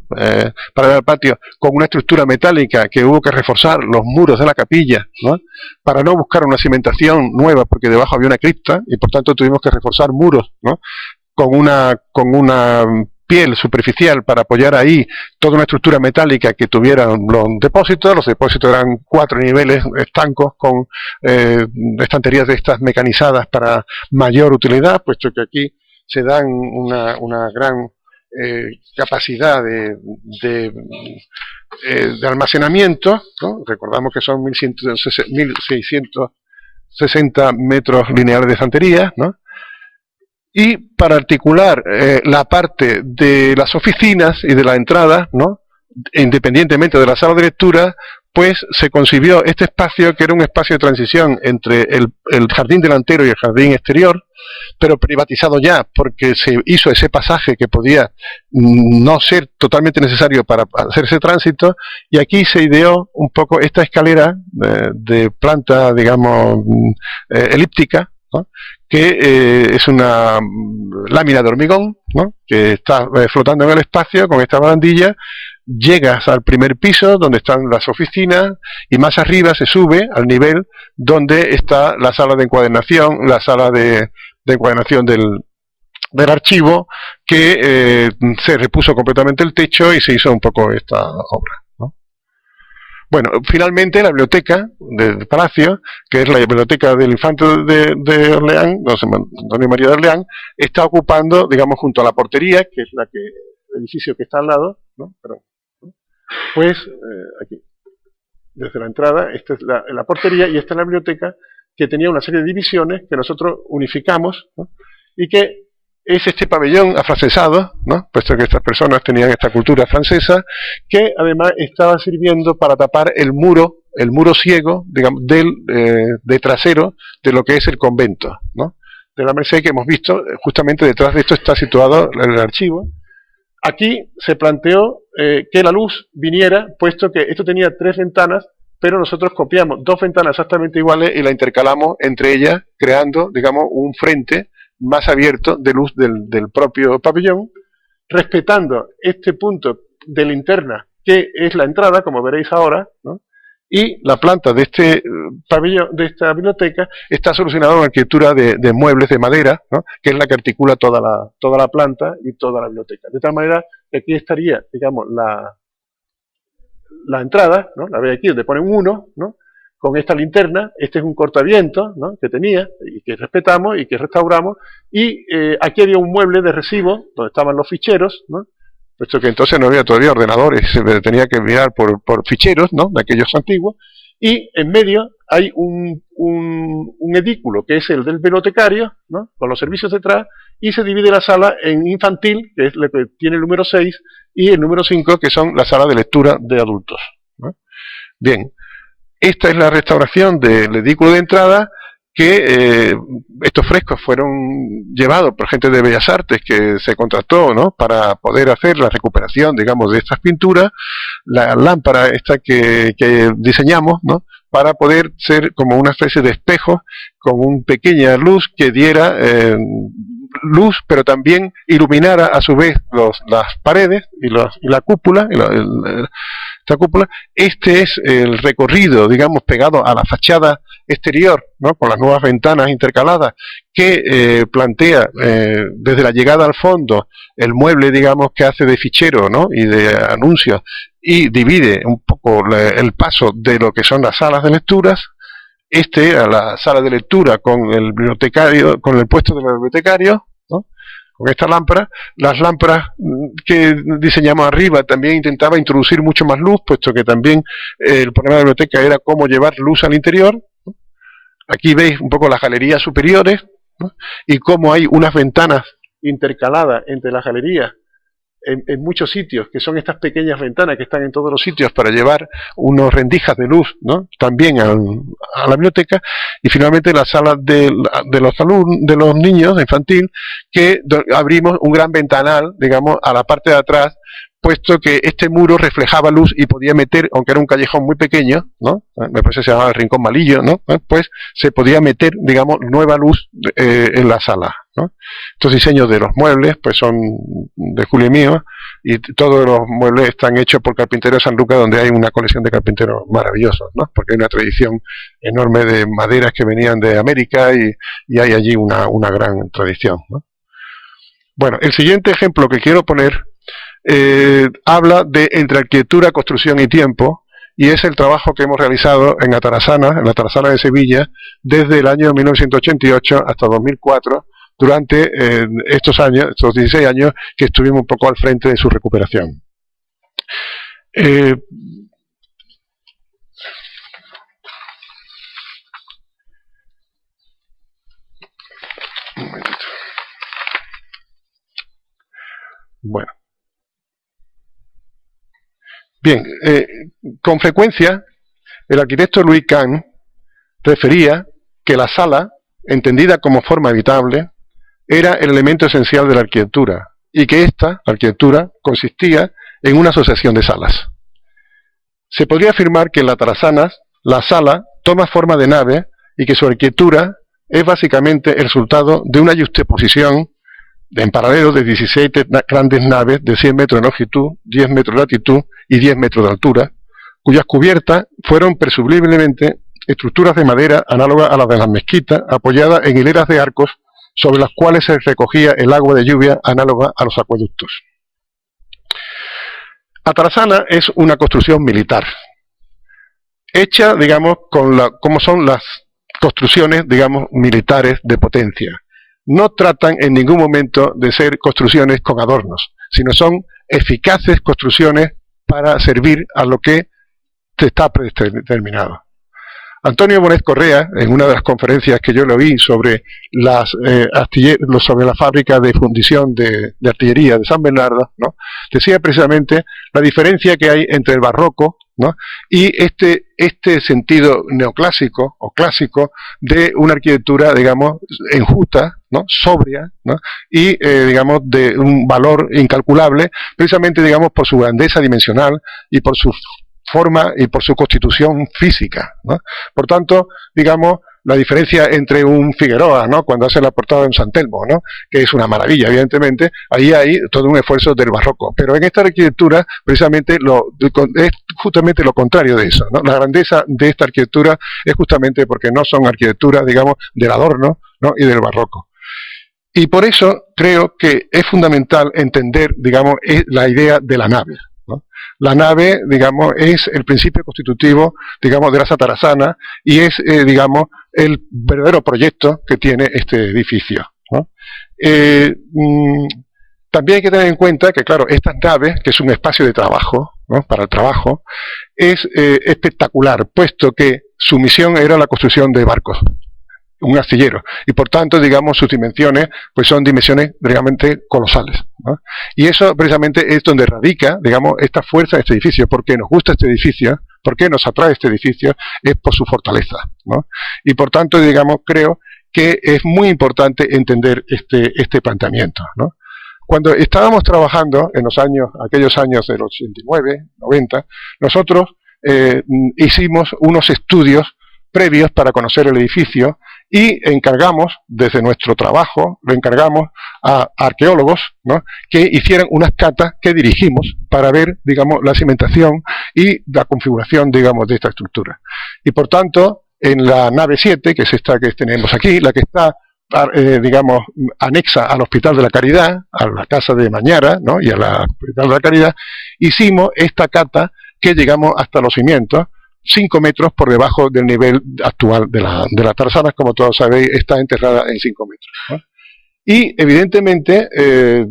para el patio, con una estructura metálica que hubo que reforzar los muros de la capilla, ¿no?, para no buscar una cimentación nueva, porque debajo había una cripta y por tanto tuvimos que reforzar muros, ¿no?, con una piel superficial para apoyar ahí toda una estructura metálica que tuviera los depósitos. Los depósitos eran 4 niveles estancos con estanterías de estas mecanizadas para mayor utilidad, puesto que aquí se dan una gran capacidad de almacenamiento, ¿no? Recordamos que son 1660 metros lineales de estantería, ¿no? Y para articular la parte de las oficinas y de la entrada, ¿no?, independientemente de la sala de lectura, pues se concibió este espacio, que era un espacio de transición entre el jardín delantero y el jardín exterior, pero privatizado ya, porque se hizo ese pasaje que podía no ser totalmente necesario para hacer ese tránsito, y aquí se ideó un poco esta escalera de planta, digamos, elíptica, ¿no?, que es una lámina de hormigón, ¿no?, que está flotando en el espacio con esta barandilla. Llegas al primer piso, donde están las oficinas, y más arriba se sube al nivel donde está la sala de encuadernación, la sala de encuadernación del archivo, que se repuso completamente el techo y se hizo un poco esta obra, ¿no? Bueno, finalmente la biblioteca del Palacio, que es la biblioteca del infante de Orleán, Antonio María de Orleán, está ocupando, digamos, junto a la portería, que es el edificio que está al lado, ¿no? Perdón. Pues aquí, desde la entrada, esta es la portería y esta es la biblioteca, que tenía una serie de divisiones que nosotros unificamos, ¿no? Y que es este pabellón afrancesado, ¿no? Puesto que estas personas tenían esta cultura francesa, que además estaba sirviendo para tapar el muro ciego, digamos, de trasero de lo que es el convento, ¿no? De la Merced, que hemos visto, justamente detrás de esto está situado el archivo. Aquí se planteó que la luz viniera, puesto que esto tenía 3 ventanas, pero nosotros copiamos 2 ventanas exactamente iguales y la intercalamos entre ellas, creando, digamos, un frente más abierto de luz del propio pabellón, respetando este punto de linterna que es la entrada, como veréis ahora, ¿no? Y la planta de este pabellón, de esta biblioteca, está solucionada con arquitectura de muebles de madera, ¿no? Que es la que articula toda la planta y toda la biblioteca. De tal manera que aquí estaría, digamos, la entrada, ¿no? La veis aquí, donde pone un 1, ¿no? Con esta linterna. Este es un cortavientos, ¿no? Que tenía y que respetamos y que restauramos, y aquí había un mueble de recibo donde estaban los ficheros, ¿no? Puesto que entonces no había todavía ordenadores, se tenía que mirar por ficheros, ¿no? De aquellos antiguos, y en medio hay un edículo que es el del bibliotecario, ¿no? Con los servicios detrás, y se divide la sala en infantil, que es lo que tiene el número 6, y el número 5, que son la sala de lectura de adultos, ¿no? Bien, esta es la restauración del edículo de entrada, que estos frescos fueron llevados por gente de Bellas Artes que se contrató, ¿no? Para poder hacer la recuperación, digamos, de estas pinturas, la lámpara esta que diseñamos, ¿no? Para poder ser como una especie de espejo con una pequeña luz que diera luz, pero también iluminara a su vez las paredes y la cúpula, esta cúpula. Este es el recorrido, digamos, pegado a la fachada exterior, ¿no? Con las nuevas ventanas intercaladas, que plantea desde la llegada al fondo el mueble, digamos, que hace de fichero, ¿no? Y de anuncios, y divide un poco el paso de lo que son las salas de lecturas. Este era la sala de lectura con el bibliotecario, con el puesto del bibliotecario, ¿no? Con esta lámpara. Las lámparas que diseñamos arriba también intentaba introducir mucho más luz, puesto que también el problema de la biblioteca era cómo llevar luz al interior, ¿no? Aquí veis un poco las galerías superiores, ¿no? Y cómo hay unas ventanas intercaladas entre las galerías en muchos sitios, que son estas pequeñas ventanas que están en todos los sitios para llevar unos rendijas de luz, ¿no? También a la biblioteca. Y finalmente la sala de los niños, de infantil, que abrimos un gran ventanal, digamos, a la parte de atrás, puesto que este muro reflejaba luz y podía meter, aunque era un callejón muy pequeño, ¿no? Me parece que se llamaba el Rincón Malillo, ¿no? Pues se podía meter, digamos, nueva luz en la sala, ¿no? Estos diseños de los muebles pues son de Julio y mío, y todos los muebles están hechos por Carpinteros de San Lucas, donde hay una colección de carpinteros maravillosos, ¿no? Porque hay una tradición enorme de maderas que venían de América, y hay allí una gran tradición, ¿no? Bueno, el siguiente ejemplo que quiero poner habla de entre arquitectura, construcción y tiempo, y es el trabajo que hemos realizado en la Tarazana de Sevilla, desde el año 1988 hasta 2004, durante estos 16 años que estuvimos un poco al frente de su recuperación. Un momentito. Bueno. Bien, con frecuencia el arquitecto Louis Kahn refería que la sala, entendida como forma habitable, era el elemento esencial de la arquitectura, y que esta arquitectura consistía en una asociación de salas. Se podría afirmar que en la Tarazana la sala toma forma de nave y que su arquitectura es básicamente el resultado de una juxtaposición en paralelo de 17 grandes naves de 100 metros de longitud, 10 metros de latitud y 10 metros de altura, cuyas cubiertas fueron presumiblemente estructuras de madera análogas a las de las mezquitas, apoyadas en hileras de arcos sobre las cuales se recogía el agua de lluvia análoga a los acueductos. La Tarazana es una construcción militar. hecha, digamos, como son las construcciones, digamos, militares de potencia. No tratan en ningún momento de ser construcciones con adornos, sino son eficaces construcciones para servir a lo que está predeterminado. Antonio Bonet Correa, en una de las conferencias que yo le oí sobre sobre la fábrica de fundición de artillería de San Bernardo, ¿no?, decía precisamente la diferencia que hay entre el barroco, ¿no?, y este sentido neoclásico o clásico de una arquitectura, digamos, enjuta, ¿no?, sobria, ¿no?, y digamos de un valor incalculable, precisamente, digamos, por su grandeza dimensional y por su forma y por su constitución física, ¿no? Por tanto, digamos, la diferencia entre un Figueroa, ¿no?, cuando hace la portada de un San Telmo, ¿no?, que es una maravilla, evidentemente, ahí hay todo un esfuerzo del barroco. Pero en esta arquitectura, precisamente, es justamente lo contrario de eso, ¿no? La grandeza de esta arquitectura es justamente porque no son arquitecturas, digamos, del adorno, ¿no?, y del barroco. Y por eso creo que es fundamental entender, digamos, la idea de la nave, ¿no? La nave, digamos, es el principio constitutivo, digamos, de la Atarazanas y es, digamos, el verdadero proyecto que tiene este edificio, ¿no? También hay que tener en cuenta que, claro, estas naves, que es un espacio de trabajo, ¿no?, para el trabajo, es espectacular, puesto que su misión era la construcción de barcos, un astillero, y por tanto, digamos, sus dimensiones pues son dimensiones realmente colosales, ¿no? Y eso precisamente es donde radica, digamos, esta fuerza de este edificio. ¿Por qué nos gusta este edificio? ¿Por qué nos atrae este edificio? Es por su fortaleza, ¿no? Y por tanto, digamos, creo que es muy importante entender este planteamiento, ¿no? Cuando estábamos trabajando en aquellos años del 89, 90, nosotros hicimos unos estudios previos para conocer el edificio y encargamos, desde nuestro trabajo, lo encargamos a arqueólogos, ¿no?, que hicieran unas catas que dirigimos para ver, digamos, la cimentación y la configuración, digamos, de esta estructura. Y por tanto, en la nave 7, que es esta que tenemos aquí, la que está, digamos, anexa al Hospital de la Caridad, a la Casa de Mañara, ¿no?, y al Hospital de la Caridad, hicimos esta cata que llegamos hasta los cimientos, 5 metros por debajo del nivel actual de la Atarazanas, como todos sabéis, está enterrada en 5 metros, ¿no? Y evidentemente el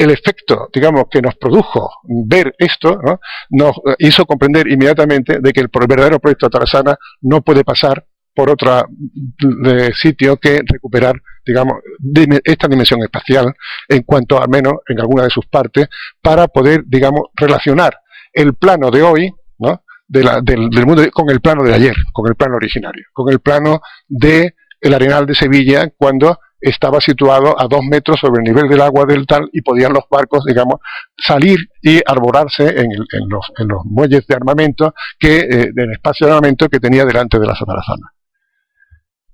efecto, digamos, que nos produjo ver esto, ¿no?, nos hizo comprender inmediatamente de que el verdadero proyecto Atarazanas no puede pasar por otro sitio que recuperar, digamos, esta dimensión espacial, en cuanto al menos en alguna de sus partes, para poder, digamos, relacionar el plano de hoy, ¿no?, del mundo con el plano de ayer, con el plano originario, con el plano del Arenal de Sevilla, cuando estaba situado a 2 metros sobre el nivel del agua del tal y podían los barcos, digamos, salir y arborarse en los muelles de armamento, del espacio de armamento que tenía delante de las Atarazanas.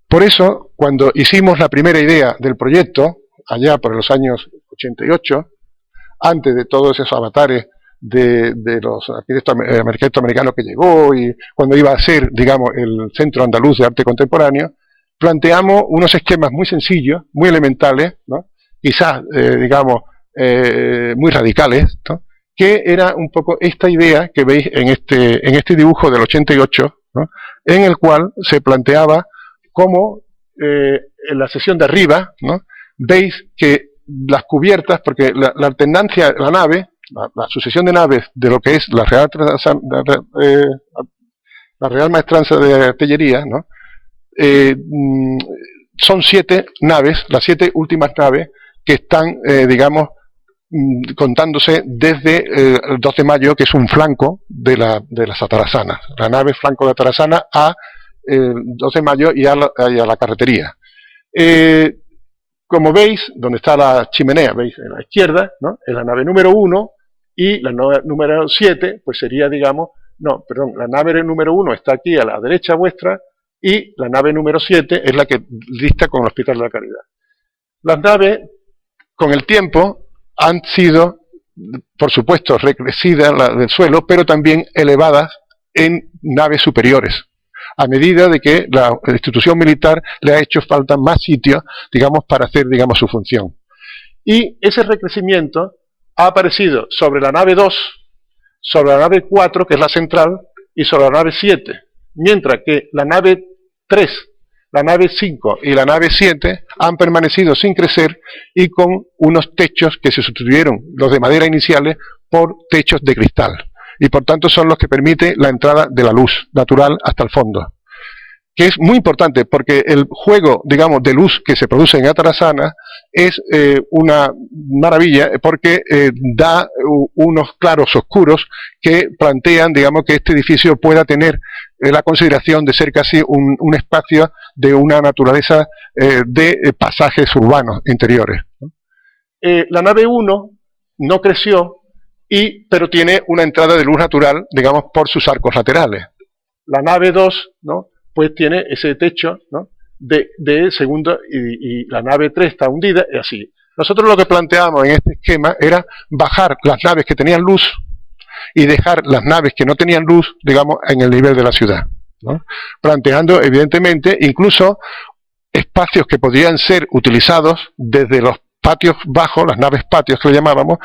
Por eso, cuando hicimos la primera idea del proyecto, allá por los años 88, antes de todos esos avatares de los arquitectos americanos que llegó y cuando iba a ser, digamos, el Centro Andaluz de Arte Contemporáneo, planteamos unos esquemas muy sencillos, muy elementales, ¿no?, quizás, digamos, muy radicales, ¿no?, que era un poco esta idea que veis en este dibujo del 88, ¿no?, en el cual se planteaba cómo en la sección de arriba, ¿no?, veis que las cubiertas, porque la alternancia, la nave, la sucesión de naves de lo que es la Real Maestranza de Artillería, ¿no?, son 7 naves, las 7 últimas naves que están, digamos, contándose desde el 2 de mayo, que es un flanco de las Atarazanas, la nave flanco de Atarazanas a 2 de mayo y a la carretería. Como veis, donde está la chimenea, veis en la izquierda, ¿no?, es la nave número 1 y la nave número 7, pues sería, digamos, no, perdón, la nave número 1 está aquí a la derecha vuestra y la nave número 7 es la que dista con el Hospital de la Caridad. Las naves, con el tiempo, han sido, por supuesto, recrecidas del suelo, pero también elevadas en naves superiores, a medida de que la institución militar le ha hecho falta más sitios, digamos, para hacer, digamos, su función. Y ese recrecimiento ha aparecido sobre la nave 2, sobre la nave 4, que es la central, y sobre la nave 7, mientras que la nave 3, la nave 5 y la nave 7 han permanecido sin crecer y con unos techos que se sustituyeron, los de madera iniciales, por techos de cristal. Y por tanto son los que permiten la entrada de la luz natural hasta el fondo. Que es muy importante porque el juego, digamos, de luz que se produce en Atarazanas es una maravilla porque da unos claros oscuros que plantean, digamos, que este edificio pueda tener la consideración de ser casi un espacio de una naturaleza de pasajes urbanos interiores. La nave 1 no creció, pero tiene una entrada de luz natural, digamos, por sus arcos laterales. La nave 2, ¿no?, pues tiene ese techo, ¿no?, de segundo, y la nave 3 está hundida, y así. Nosotros lo que planteábamos en este esquema era bajar las naves que tenían luz y dejar las naves que no tenían luz, digamos, en el nivel de la ciudad, ¿no? Planteando, evidentemente, incluso espacios que podrían ser utilizados desde los patios bajos, las naves patios que le llamábamos,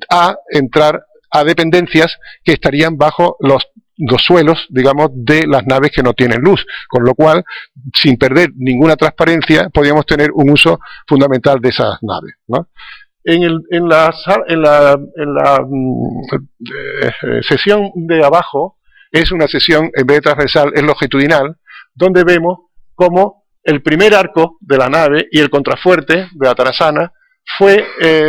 a entrar a dependencias que estarían bajo los suelos, digamos, de las naves que no tienen luz, con lo cual, sin perder ninguna transparencia, podíamos tener un uso fundamental de esas naves, ¿no? En la sesión de abajo, es una sesión, en vez de transversal, es longitudinal, donde vemos cómo el primer arco de la nave y el contrafuerte de la Tarazana fue,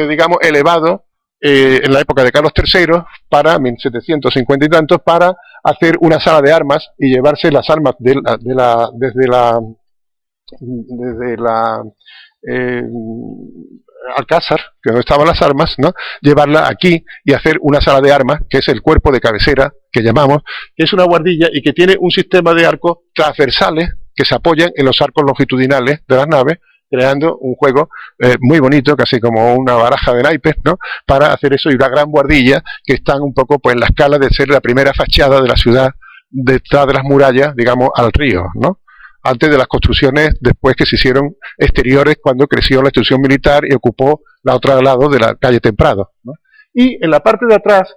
digamos, elevado en la época de Carlos III, para 1750 y tantos, para hacer una sala de armas y llevarse las armas desde la Alcázar, que donde estaban las armas, ¿no?, llevarla aquí y hacer una sala de armas, que es el cuerpo de cabecera, que llamamos, que es una buhardilla y que tiene un sistema de arcos transversales que se apoyan en los arcos longitudinales de las naves, creando un juego muy bonito, casi como una baraja de naipes, ¿no?, para hacer eso, y una gran buhardilla que están un poco pues en la escala de ser la primera fachada de la ciudad detrás de las murallas, digamos, al río, ¿no?, antes de las construcciones después que se hicieron exteriores cuando creció la institución militar y ocupó la otra lado de la calle Temprado, ¿no? Y en la parte de atrás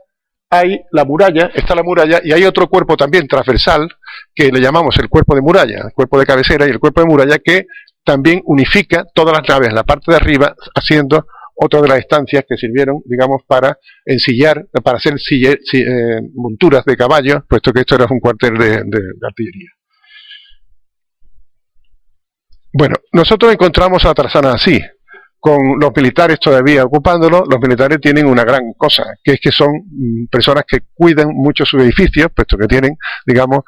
hay la muralla, está la muralla, y hay otro cuerpo también transversal que le llamamos el cuerpo de muralla, el cuerpo de cabecera y el cuerpo de muralla, que también unifica todas las naves en la parte de arriba, haciendo otra de las estancias que sirvieron, digamos, para ensillar, para hacer monturas de caballos, puesto que esto era un cuartel de artillería. Bueno, nosotros encontramos a Tarazana así, con los militares todavía ocupándolo. Los militares tienen una gran cosa, que es que son personas que cuidan mucho sus edificios, puesto que tienen, digamos,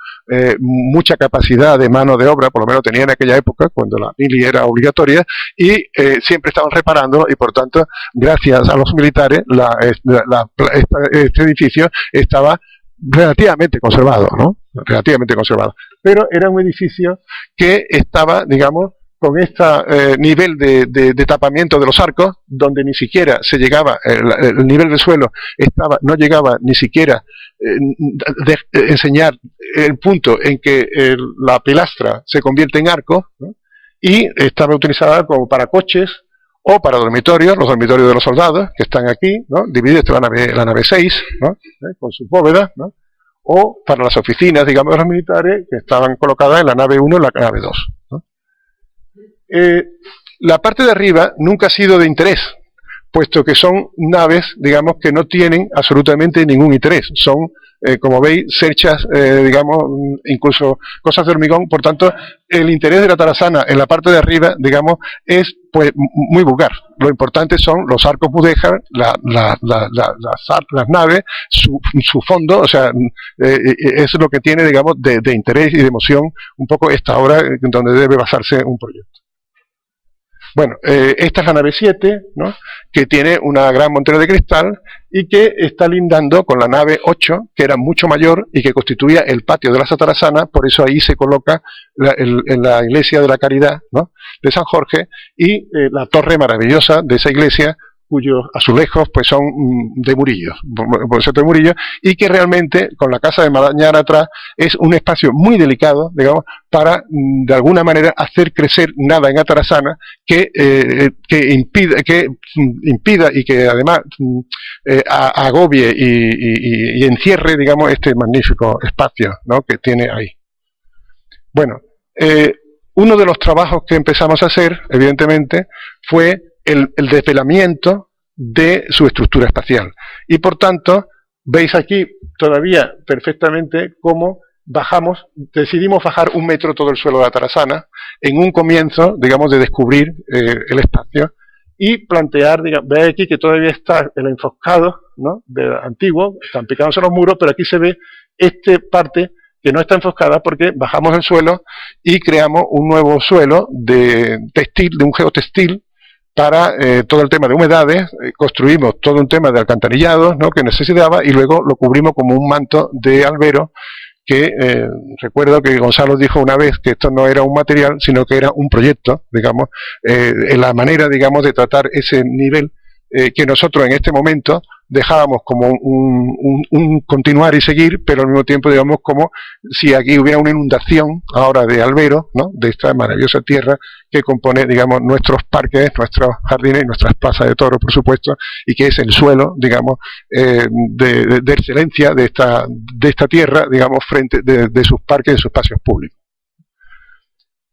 mucha capacidad de mano de obra, por lo menos tenían en aquella época, cuando la mili era obligatoria, y siempre estaban reparándolo, y por tanto, gracias a los militares, este edificio estaba relativamente conservado, ¿no? Relativamente conservado. Pero era un edificio que estaba, digamos, con este nivel de tapamiento de los arcos, donde ni siquiera se llegaba, el nivel del suelo no llegaba ni siquiera enseñar el punto en que la pilastra se convierte en arco, ¿no?, y estaba utilizada como para coches o para dormitorios, los dormitorios de los soldados, que están aquí, ¿no?, divididos en la nave 6, ¿no?, con sus bóvedas, ¿no?, o para las oficinas, digamos, de los militares, que estaban colocadas en la nave 1 y la nave 2, ¿no? La parte de arriba nunca ha sido de interés, puesto que son naves, digamos, que no tienen absolutamente ningún interés. Son, como veis, cerchas, digamos, incluso cosas de hormigón. Por tanto, el interés de la Tarazana en la parte de arriba, digamos, es pues muy vulgar. Lo importante son los arcos mudéjar, las naves, su fondo, o sea, es lo que tiene, digamos, de interés y de emoción un poco esta obra en donde debe basarse un proyecto. Bueno, esta es la nave 7, ¿no?, que tiene una gran montera de cristal y que está lindando con la nave 8, que era mucho mayor y que constituía el patio de la Tarazana. Por eso ahí se coloca en la iglesia de la Caridad, ¿no?, de San Jorge, y la torre maravillosa de esa iglesia, cuyos azulejos pues son de Murillo, por ser de Murillo, y que realmente con la casa de Marañón atrás es un espacio muy delicado, digamos, para de alguna manera hacer crecer nada en Atarazanas que impida y que además agobie y encierre, digamos, este magnífico espacio, ¿no?, que tiene ahí. Bueno, uno de los trabajos que empezamos a hacer, evidentemente, fue el desvelamiento de su estructura espacial. Y por tanto, veis aquí todavía perfectamente cómo decidimos bajar 1 metro todo el suelo de Atarazanas en un comienzo, digamos, de descubrir el espacio y plantear, digamos, veis aquí que todavía está el enfoscado, ¿no?, antiguo, están picándose los muros, pero aquí se ve esta parte que no está enfoscada porque bajamos el suelo y creamos un nuevo suelo de textil, de un geotextil, para todo el tema de humedades. Construimos todo un tema de alcantarillados, ¿no?, que necesitaba, y luego lo cubrimos como un manto de albero que recuerdo que Gonzalo dijo una vez que esto no era un material, sino que era un proyecto, digamos, en la manera, digamos, de tratar ese nivel que nosotros en este momento dejábamos como un continuar y seguir, pero al mismo tiempo, digamos, como si aquí hubiera una inundación ahora de albero, ¿no?, de esta maravillosa tierra que compone, digamos, nuestros parques, nuestros jardines y nuestras plazas de toros, por supuesto, y que es el suelo, digamos, de excelencia de esta tierra, digamos, frente de sus parques y de sus espacios públicos.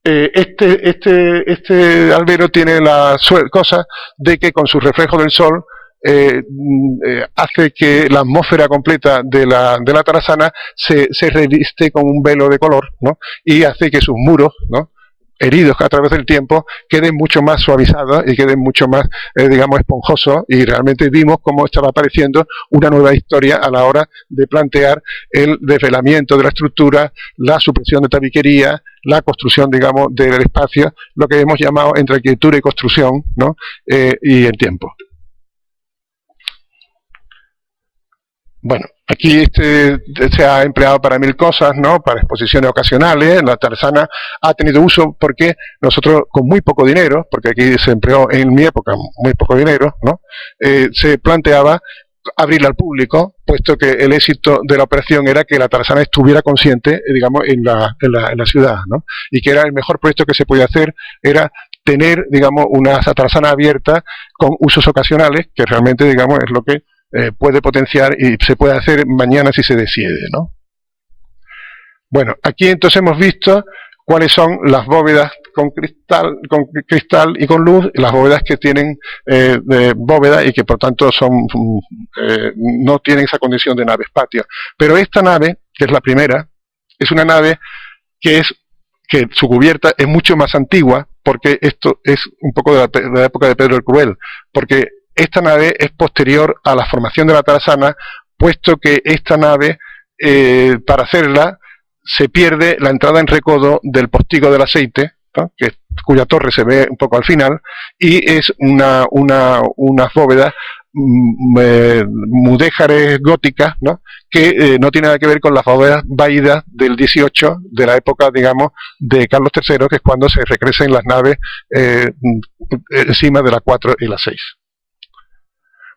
Este albero tiene la cosa de que con su reflejo del sol hace que la atmósfera completa de la Tarazana se reviste con un velo de color, ¿no?, y hace que sus muros, ¿no?, heridos a través del tiempo, queden mucho más suavizados y queden mucho más, digamos, esponjosos, y realmente vimos cómo estaba apareciendo una nueva historia a la hora de plantear el desvelamiento de la estructura, la supresión de tabiquería, la construcción, digamos, del espacio, lo que hemos llamado entre arquitectura y construcción, ¿no?, y el tiempo. Bueno, aquí se ha empleado para 1000 cosas, ¿no?, para exposiciones ocasionales. La Tarazana ha tenido uso porque nosotros, con muy poco dinero, porque aquí se empleó en mi época muy poco dinero, ¿no?, se planteaba abrirla al público, puesto que el éxito de la operación era que la Tarazana estuviera consciente, digamos, en la ciudad, ¿no?, y que era el mejor proyecto que se podía hacer, era tener, digamos, una Tarazana abierta con usos ocasionales, que realmente, digamos, es lo que puede potenciar y se puede hacer mañana si se decide, ¿no? Bueno, aquí entonces hemos visto cuáles son las bóvedas con cristal y con luz, las bóvedas que tienen bóveda y que por tanto no tienen esa condición de nave patio. Pero esta nave, que es la primera, es una nave que su cubierta es mucho más antigua, porque esto es un poco de la época de Pedro el Cruel, porque esta nave es posterior a la formación de la Tarazana, puesto que esta nave, para hacerla, se pierde la entrada en recodo del postigo del aceite, ¿no?, cuya torre se ve un poco al final, y es unas bóvedas mudéjares góticas, ¿no?, que no tiene nada que ver con las bóvedas vaídas del 18, de la época, digamos, de Carlos III, que es cuando se recrecen las naves encima de la 4 y la 6.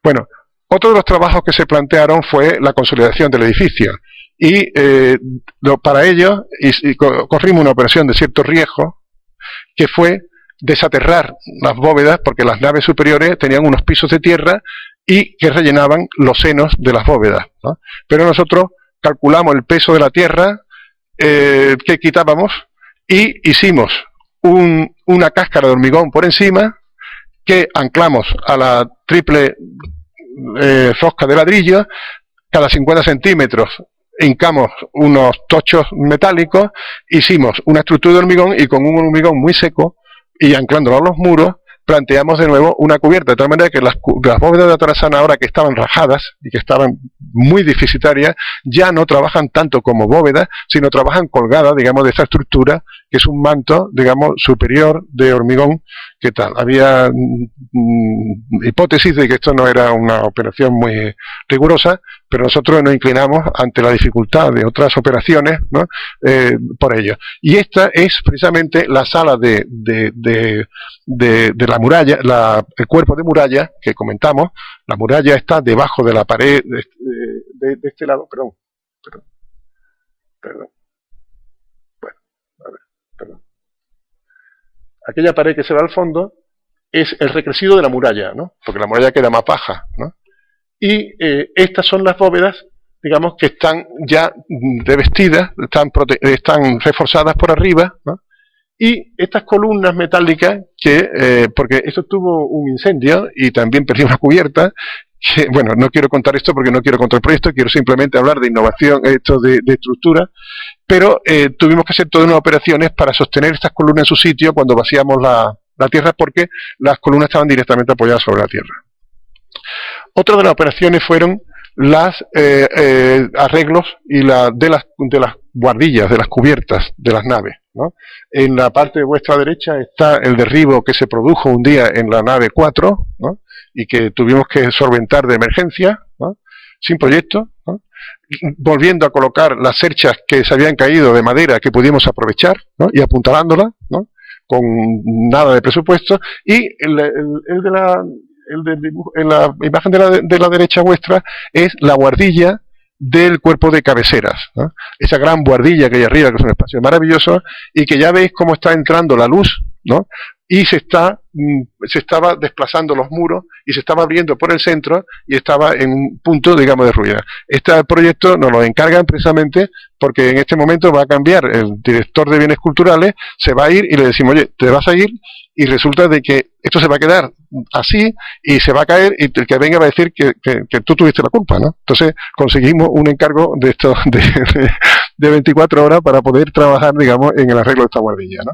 Bueno, otro de los trabajos que se plantearon fue la consolidación del edificio, y para ello corrimos una operación de cierto riesgo, que fue desaterrar las bóvedas, porque las naves superiores tenían unos pisos de tierra y que rellenaban los senos de las bóvedas, ¿no? Pero nosotros calculamos el peso de la tierra que quitábamos y hicimos una cáscara de hormigón por encima, que anclamos a la triple fosca de ladrillo. Cada 50 centímetros hincamos unos tochos metálicos, hicimos una estructura de hormigón, y con un hormigón muy seco y anclándolo a los muros planteamos de nuevo una cubierta, de tal manera que las bóvedas de Tarazana, ahora que estaban rajadas y que estaban muy deficitarias, ya no trabajan tanto como bóvedas, sino trabajan colgadas, digamos, de esta estructura, que es un manto, digamos, superior de hormigón. ¿Qué tal? Había hipótesis de que esto no era una operación muy rigurosa, pero nosotros nos inclinamos ante la dificultad de otras operaciones, ¿no? Por ello. Y esta es precisamente la sala de la muralla, el cuerpo de muralla que comentamos. La muralla está debajo de la pared de este lado, perdón. Bueno, a ver, perdón. Aquella pared que se ve al fondo es el recrecido de la muralla, ¿no? Porque la muralla queda más baja, ¿no? Y estas son las bóvedas, digamos, que están ya revestidas, están reforzadas por arriba, ¿no? Y estas columnas metálicas porque esto tuvo un incendio y también perdió una cubierta, que, bueno, no quiero contar esto porque no quiero contar el proyecto, quiero simplemente hablar de innovación, de estructura, pero tuvimos que hacer todas unas operaciones para sostener estas columnas en su sitio cuando vaciamos la tierra, porque las columnas estaban directamente apoyadas sobre la tierra. Otra de las operaciones fueron los arreglos de las guardillas, de las cubiertas de las naves, ¿no? En la parte de vuestra derecha está el derribo que se produjo un día en la nave 4, ¿no? Y que tuvimos que solventar de emergencia, ¿no? Sin proyecto, ¿no? Volviendo a colocar las cerchas que se habían caído de madera que pudimos aprovechar, ¿no? Y apuntalándolas, ¿no? Con nada de presupuesto. Y en la imagen de la derecha vuestra es la guardilla del cuerpo de cabeceras, ¿no? Esa gran guardilla que hay arriba, que es un espacio maravilloso, y que ya veis cómo está entrando la luz, ¿no? Y se estaba desplazando los muros y se estaba abriendo por el centro y estaba en un punto, digamos, de ruina. Este proyecto nos lo encargan precisamente porque en este momento va a cambiar el director de bienes culturales, se va a ir y le decimos, oye, te vas a ir, y resulta de que esto se va a quedar así y se va a caer, y el que venga va a decir que tú tuviste la culpa, ¿no? Entonces conseguimos un encargo de 24 horas para poder trabajar, digamos, en el arreglo de esta guardilla, ¿no?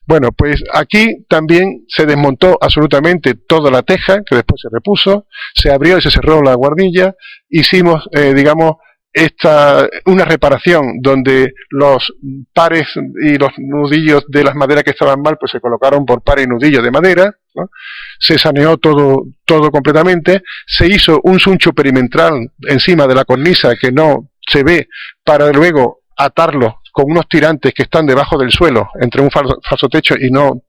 Bueno, pues aquí también se desmontó absolutamente toda la teja, que después se repuso, se abrió y se cerró la guardilla, hicimos, digamos, una reparación donde los pares y los nudillos de las maderas que estaban mal, pues se colocaron por pares y nudillos de madera, ¿no? Se saneó todo completamente, se hizo un suncho perimetral encima de la cornisa que no se ve, para luego atarlo con unos tirantes que están debajo del suelo, entre un falso techo, y no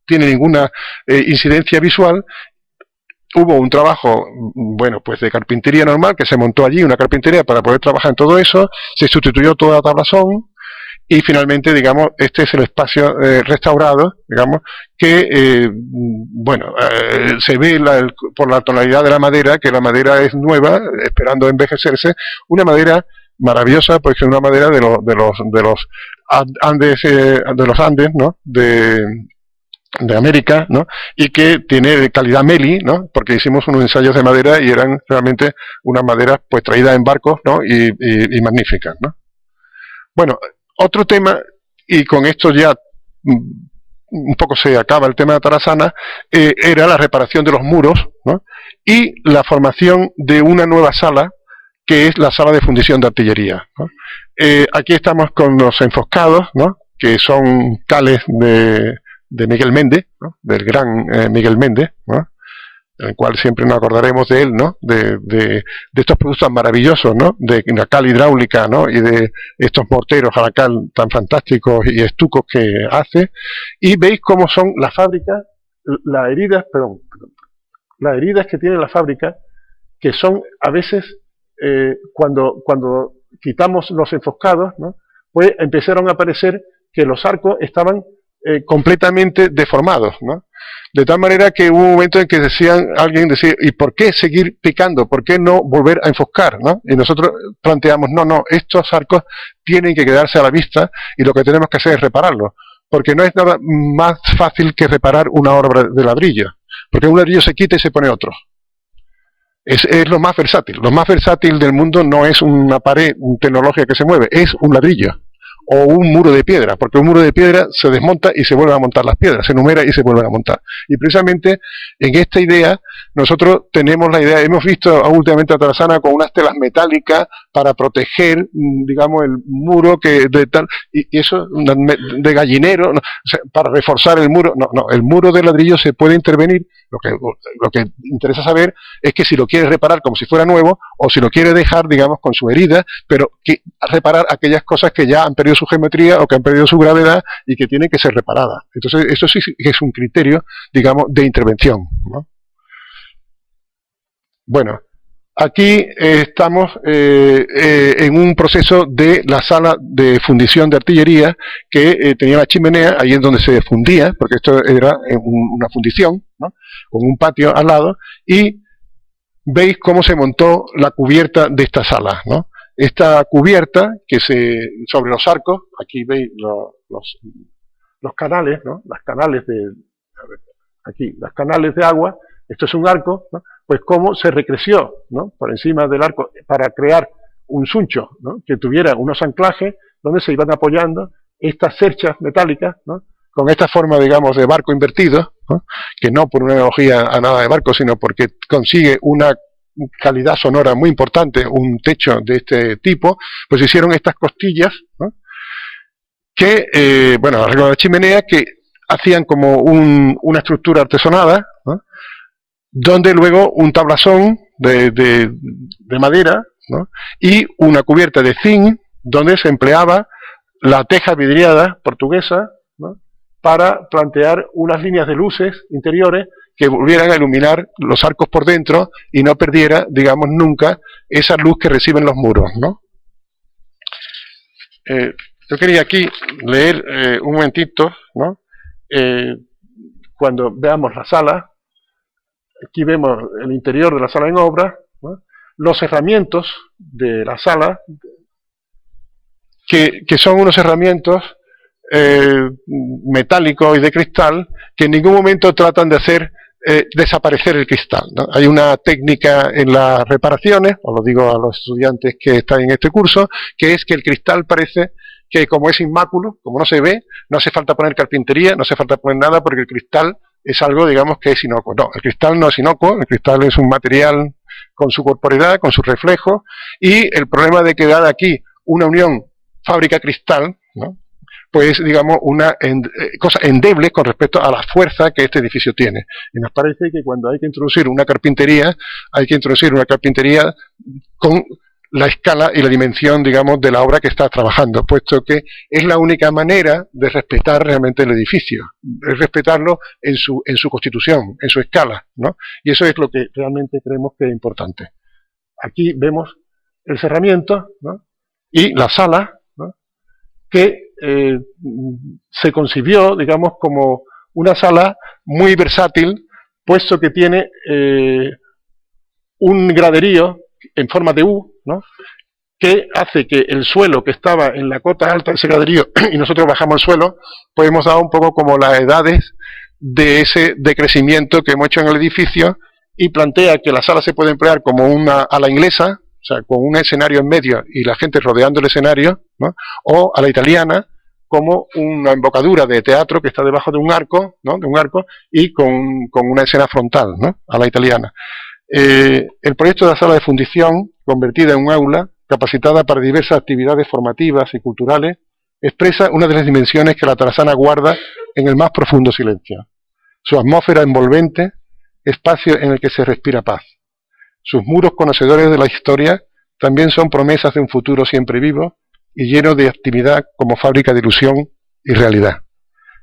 tiene ninguna incidencia visual. Hubo un trabajo, bueno, pues de carpintería normal, que se montó allí, una carpintería para poder trabajar en todo eso, se sustituyó toda la tablazón, y finalmente, digamos, este es el espacio restaurado, digamos, que, se ve por la tonalidad de la madera, que la madera es nueva, esperando envejecerse, una madera maravillosa, pues que es una madera de los Andes, ¿no? De América, ¿no? Y que tiene calidad meli, ¿no? Porque hicimos unos ensayos de madera y eran realmente unas maderas pues traídas en barcos, ¿no? Y magníficas, ¿no? Bueno, otro tema, y con esto ya un poco se acaba el tema de Tarasanas, era la reparación de los muros, ¿no? Y la formación de una nueva sala, que es la sala de fundición de artillería, ¿no? Aquí estamos con los enfoscados, ¿no? Que son cales de Miguel Méndez, ¿no? Del gran Miguel Méndez, ¿no? El cual siempre nos acordaremos de él, ¿no? De estos productos maravillosos, ¿no? De la cal hidráulica, ¿no? Y de estos morteros a la cal tan fantásticos y estucos que hace. Y veis cómo son las fábricas, las heridas que tiene la fábrica, que son a veces, cuando quitamos los enfoscados, ¿no? Pues empezaron a aparecer que los arcos estaban completamente deformados, ¿no? De tal manera que hubo un momento en que alguien decía, ¿y por qué seguir picando? ¿Por qué no volver a enfoscar, ¿no? Y nosotros planteamos, no, estos arcos tienen que quedarse a la vista y lo que tenemos que hacer es repararlos, porque no es nada más fácil que reparar una obra de ladrillo, porque un ladrillo se quita y se pone otro. Es lo más versátil. Lo más versátil del mundo no es una pared tecnológica que se mueve, es un ladrillo. o un muro de piedra, porque un muro de piedra se desmonta y se vuelven a montar las piedras, se enumera y se vuelven a montar. Y precisamente en esta idea nosotros tenemos la idea, hemos visto últimamente a Tarazana con unas telas metálicas para proteger, digamos, el muro que de tal, y eso de gallinero, no, o sea, para reforzar el muro, no, el muro de ladrillo se puede intervenir. Lo que interesa saber es que si lo quieres reparar como si fuera nuevo, o si lo quieres dejar, digamos, con su herida, pero que reparar aquellas cosas que ya han perdido su geometría o que han perdido su gravedad y que tienen que ser reparadas. Entonces, eso sí es un criterio, digamos, de intervención, ¿no? Bueno, aquí estamos en un proceso de la sala de fundición de artillería que tenía la chimenea, ahí es donde se fundía, porque esto era una fundición, ¿no? Con un patio al lado, y veis cómo se montó la cubierta de esta sala, ¿no? Esta cubierta que sobre los arcos, aquí veis los canales, ¿no? Las canales aquí, las canales de agua, esto es un arco, ¿no? Pues cómo se recreció, ¿no? Por encima del arco para crear un suncho, ¿no? Que tuviera unos anclajes donde se iban apoyando estas cerchas metálicas, ¿no? Con esta forma, digamos, de barco invertido, ¿no? Que no por una analogía a nada de barco, sino porque consigue una calidad sonora muy importante, un techo de este tipo, pues hicieron estas costillas, ¿no? Que, bueno, arreglo de la chimenea, que hacían como una estructura artesonada, ¿no? Donde luego un tablazón de madera, ¿no? Y una cubierta de zinc, donde se empleaba la teja vidriada portuguesa, ¿no? Para plantear unas líneas de luces interiores que volvieran a iluminar los arcos por dentro y no perdiera, digamos, nunca esa luz que reciben los muros, ¿no? Yo quería aquí leer un momentito, ¿no? Cuando veamos la sala, aquí vemos el interior de la sala en obra, ¿no? Los herramientos de la sala, que son unos herramientos metálicos y de cristal, que en ningún momento tratan de hacer desaparecer el cristal, ¿no? Hay una técnica en las reparaciones, os lo digo a los estudiantes que están en este curso, que es que el cristal parece que como es inmáculo, como no se ve, no hace falta poner carpintería, no hace falta poner nada, porque el cristal es algo, digamos, que es inocuo. No, el cristal no es inocuo, el cristal es un material con su corporeidad, con su reflejo, y el problema de quedar aquí una unión fábrica-cristal, ¿no? Pues, digamos, una cosa endeble con respecto a la fuerza que este edificio tiene. Y nos parece que cuando hay que introducir una carpintería con la escala y la dimensión, digamos, de la obra que está trabajando, puesto que es la única manera de respetar realmente el edificio, es respetarlo en su constitución, en su escala, ¿no? Y eso es lo que realmente creemos que es importante. Aquí vemos el cerramiento, ¿no? Y la sala, ¿no? Que se concibió, digamos, como una sala muy versátil, puesto que tiene un graderío en forma de U, ¿no? Que hace que el suelo que estaba en la cota alta de ese graderío y nosotros bajamos el suelo, pues hemos dado un poco como las edades de ese decrecimiento que hemos hecho en el edificio, y plantea que la sala se puede emplear como una ala inglesa, o sea, con un escenario en medio y la gente rodeando el escenario, ¿no? O a la italiana, como una embocadura de teatro que está debajo de un arco, ¿no? De un arco, y con una escena frontal, ¿no? A la italiana. El proyecto de la sala de fundición, convertida en un aula, capacitada para diversas actividades formativas y culturales, expresa una de las dimensiones que la Tarazana guarda en el más profundo silencio. Su atmósfera envolvente, espacio en el que se respira paz. Sus muros conocedores de la historia también son promesas de un futuro siempre vivo y lleno de actividad como fábrica de ilusión y realidad.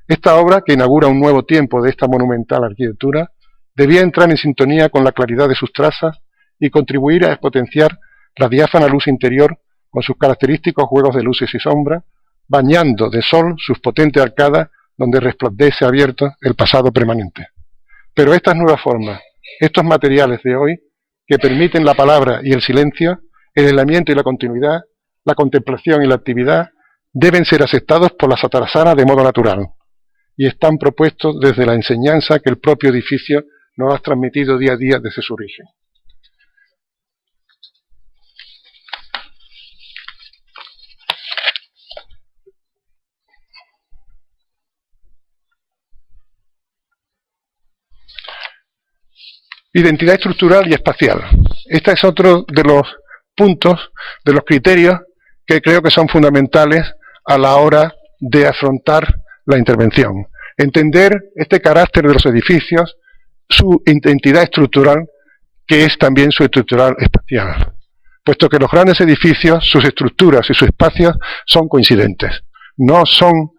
Esta obra, que inaugura un nuevo tiempo de esta monumental arquitectura, debía entrar en sintonía con la claridad de sus trazas y contribuir a exponenciar la diáfana luz interior con sus característicos juegos de luces y sombras, bañando de sol sus potentes arcadas donde resplandece abierto el pasado permanente. Pero estas nuevas formas, estos materiales de hoy, que permiten la palabra y el silencio, el aislamiento y la continuidad, la contemplación y la actividad, deben ser aceptados por la Tarazana de modo natural, y están propuestos desde la enseñanza que el propio edificio nos ha transmitido día a día desde su origen. Identidad estructural y espacial. Este es otro de los puntos, de los criterios que creo que son fundamentales a la hora de afrontar la intervención. Entender este carácter de los edificios, su identidad estructural, que es también su estructural espacial, puesto que los grandes edificios, sus estructuras y sus espacios son coincidentes. No son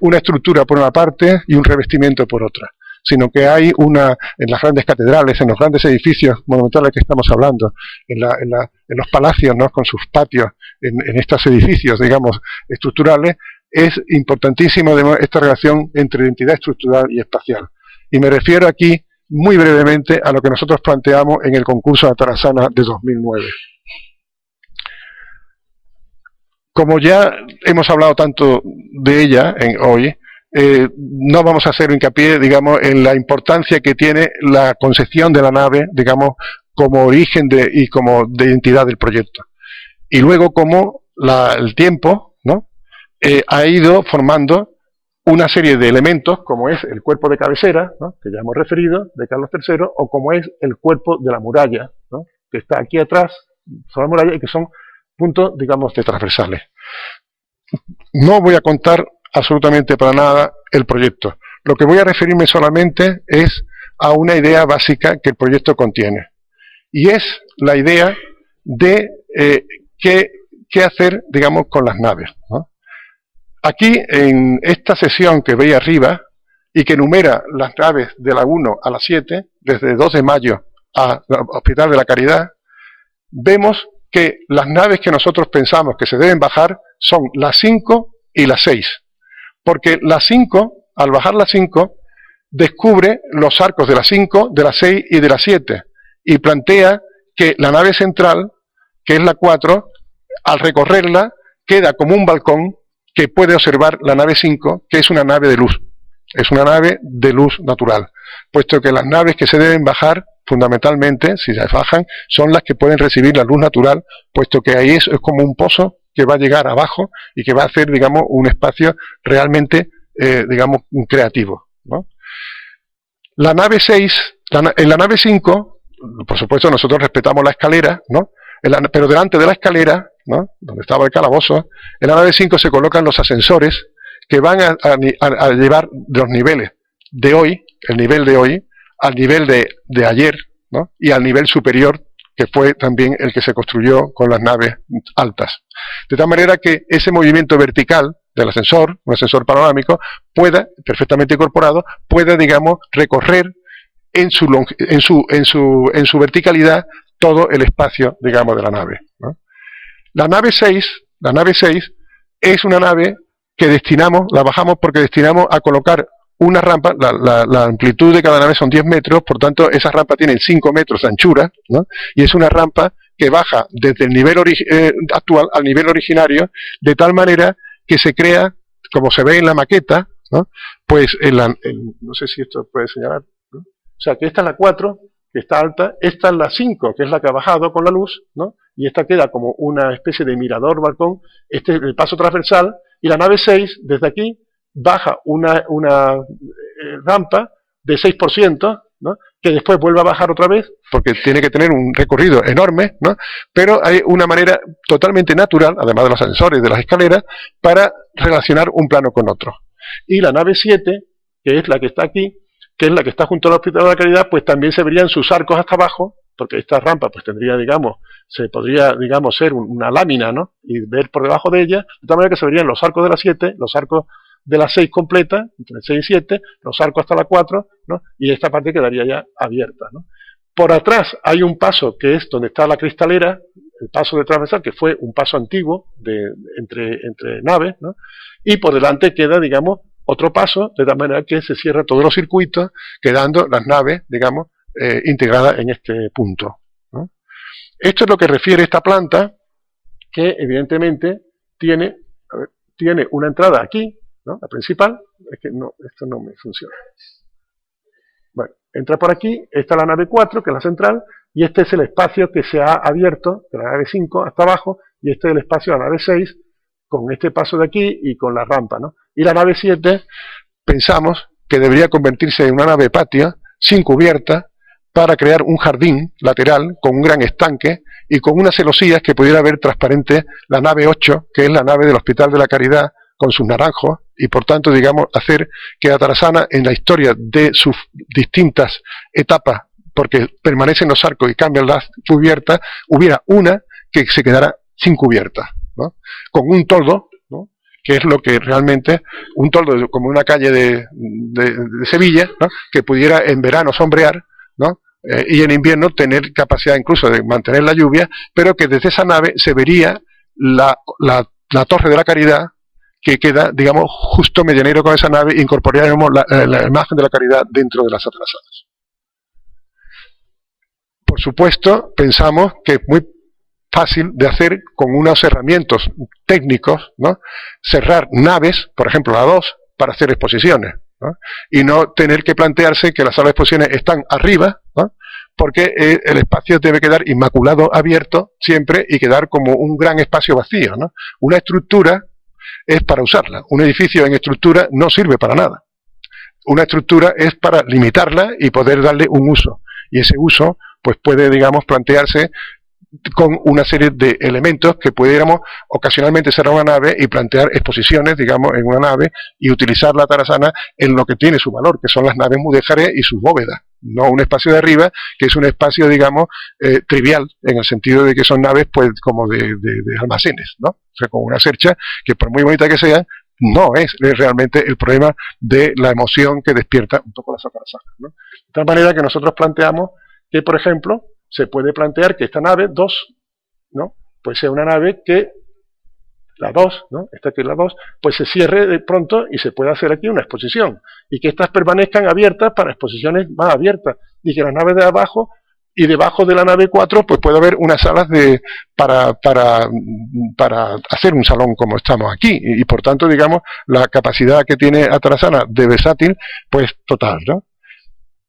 una estructura por una parte y un revestimiento por otra, sino que hay en las grandes catedrales, en los grandes edificios monumentales que estamos hablando, en los palacios, ¿no?, con sus patios, en estos edificios, digamos, estructurales, es importantísimo esta relación entre identidad estructural y espacial. Y me refiero aquí muy brevemente a lo que nosotros planteamos en el concurso de Atarazanas de 2009. Como ya hemos hablado tanto de ella hoy, no vamos a hacer hincapié, digamos, en la importancia que tiene la concepción de la nave, digamos, como origen y como de identidad del proyecto. Y luego cómo el tiempo, ¿no?, ha ido formando una serie de elementos, como es el cuerpo de cabecera, ¿no?, que ya hemos referido, de Carlos III, o como es el cuerpo de la muralla, ¿no?, que está aquí atrás, sobre la muralla, y que son puntos, digamos, de transversales. No voy a contar absolutamente para nada el proyecto. Lo que voy a referirme solamente es a una idea básica que el proyecto contiene. Y es la idea de qué hacer, digamos, con las naves, ¿no? Aquí, en esta sesión que veis arriba, y que enumera las naves de la 1 a la 7, desde 2 de mayo al Hospital de la Caridad, vemos que las naves que nosotros pensamos que se deben bajar son las 5 y las 6. Porque la 5, al bajar la 5, descubre los arcos de la 5, de la 6 y de la 7. Y plantea que la nave central, que es la 4, al recorrerla, queda como un balcón que puede observar la nave 5, que es una nave de luz. Es una nave de luz natural. Puesto que las naves que se deben bajar, fundamentalmente, si se bajan, son las que pueden recibir la luz natural, puesto que ahí es como un pozo que va a llegar abajo y que va a hacer, digamos, un espacio realmente, digamos, creativo, ¿no? La nave 6, en la nave 5, por supuesto nosotros respetamos la escalera, ¿no?, pero delante de la escalera, ¿no?, donde estaba el calabozo, en la nave 5 se colocan los ascensores que van a llevar los niveles de hoy, el nivel de hoy, al nivel de ayer, ¿no?, y al nivel superior, que fue también el que se construyó con las naves altas. De tal manera que ese movimiento vertical del ascensor, un ascensor panorámico, pueda, perfectamente incorporado, pueda, digamos, recorrer en su verticalidad todo el espacio, digamos, de la nave, ¿no? La nave 6 es una nave que la bajamos porque destinamos a colocar una rampa, la amplitud de cada nave son 10 metros, por tanto esa rampa tiene 5 metros de anchura, ¿no?, y es una rampa que baja desde el nivel actual al nivel originario, de tal manera que se crea, como se ve en la maqueta, ¿no?, pues no sé si esto puede señalar, ¿no?, o sea que esta es la 4, que está alta, esta es la 5, que es la que ha bajado con la luz, ¿no?, y esta queda como una especie de mirador, balcón, este es el paso transversal, y la nave 6, desde aquí, baja una rampa de 6%, ¿no?, que después vuelve a bajar otra vez, porque tiene que tener un recorrido enorme, ¿no?, pero hay una manera totalmente natural, además de los ascensores y de las escaleras, para relacionar un plano con otro. Y la nave 7, que es la que está aquí, que es la que está junto al Hospital de la Caridad, pues también se verían sus arcos hasta abajo, porque esta rampa pues tendría, digamos, se podría, digamos, ser una lámina, ¿no?, y ver por debajo de ella, de tal manera que se verían los arcos de la 7, los arcos de la 6 completa, entre 6 y 7, los arcos hasta la 4, ¿no?, y esta parte quedaría ya abierta, ¿no? Por atrás hay un paso que es donde está la cristalera, el paso de transversal, que fue un paso antiguo entre naves, ¿no?, y por delante queda, digamos, otro paso, de tal manera que se cierra todos los circuitos, quedando las naves, digamos, integradas en este punto, ¿no? Esto es lo que refiere esta planta, que evidentemente tiene una entrada aquí, ¿no?, la principal. Es que no, esto no me funciona. Bueno, entra por aquí, esta es la nave 4, que es la central, y este es el espacio que se ha abierto, de la nave 5 hasta abajo, y este es el espacio de la nave 6, con este paso de aquí y con la rampa, ¿no? Y la nave 7, pensamos que debería convertirse en una nave patio, sin cubierta, para crear un jardín lateral con un gran estanque y con unas celosías que pudiera ver transparente la nave 8, que es la nave del Hospital de la Caridad, con sus naranjos, y por tanto, digamos, hacer que Atarazanas, en la historia de sus distintas etapas, porque permanecen los arcos y cambian las cubiertas, hubiera una que se quedara sin cubierta, ¿no? Con un toldo, ¿no? Que es lo que realmente, un toldo como una calle de Sevilla, ¿no? Que pudiera en verano sombrear, ¿no? Y en invierno tener capacidad incluso de mantener la lluvia, pero que desde esa nave se vería la Torre de la Caridad, que queda, digamos, justo medianero con esa nave, incorporaríamos la imagen de la Caridad dentro de las Atarazanas. Por supuesto, pensamos que es muy fácil de hacer con unos herramientas técnicos, ¿no? Cerrar naves, por ejemplo la 2, para hacer exposiciones, ¿no? Y no tener que plantearse que las salas de exposiciones están arriba, ¿no? Porque el espacio debe quedar inmaculado, abierto siempre, y quedar como un gran espacio vacío, ¿no? Una estructura es para usarla. Un edificio en estructura no sirve para nada. Una estructura es para limitarla y poder darle un uso. Y ese uso, pues puede, digamos, plantearse con una serie de elementos que pudiéramos ocasionalmente cerrar una nave y plantear exposiciones, digamos, en una nave y utilizar la Atarasana en lo que tiene su valor, que son las naves mudéjares y sus bóvedas. No un espacio de arriba, que es un espacio, digamos, trivial, en el sentido de que son naves, pues, como de almacenes, ¿no? O sea, con una cercha, que por muy bonita que sea, no es realmente el problema de la emoción que despierta un poco las Atarasanas, ¿no? De tal manera que nosotros planteamos que, por ejemplo, se puede plantear que esta nave 2, ¿no? Pues sea una nave que, la 2, ¿no? Esta que es la 2, pues se cierre de pronto y se pueda hacer aquí una exposición. Y que estas permanezcan abiertas para exposiciones más abiertas. Y que las naves de abajo y debajo de la nave 4, pues puede haber unas salas para hacer un salón como estamos aquí. Y por tanto, digamos, la capacidad que tiene Atarasana de versátil, pues total, ¿no?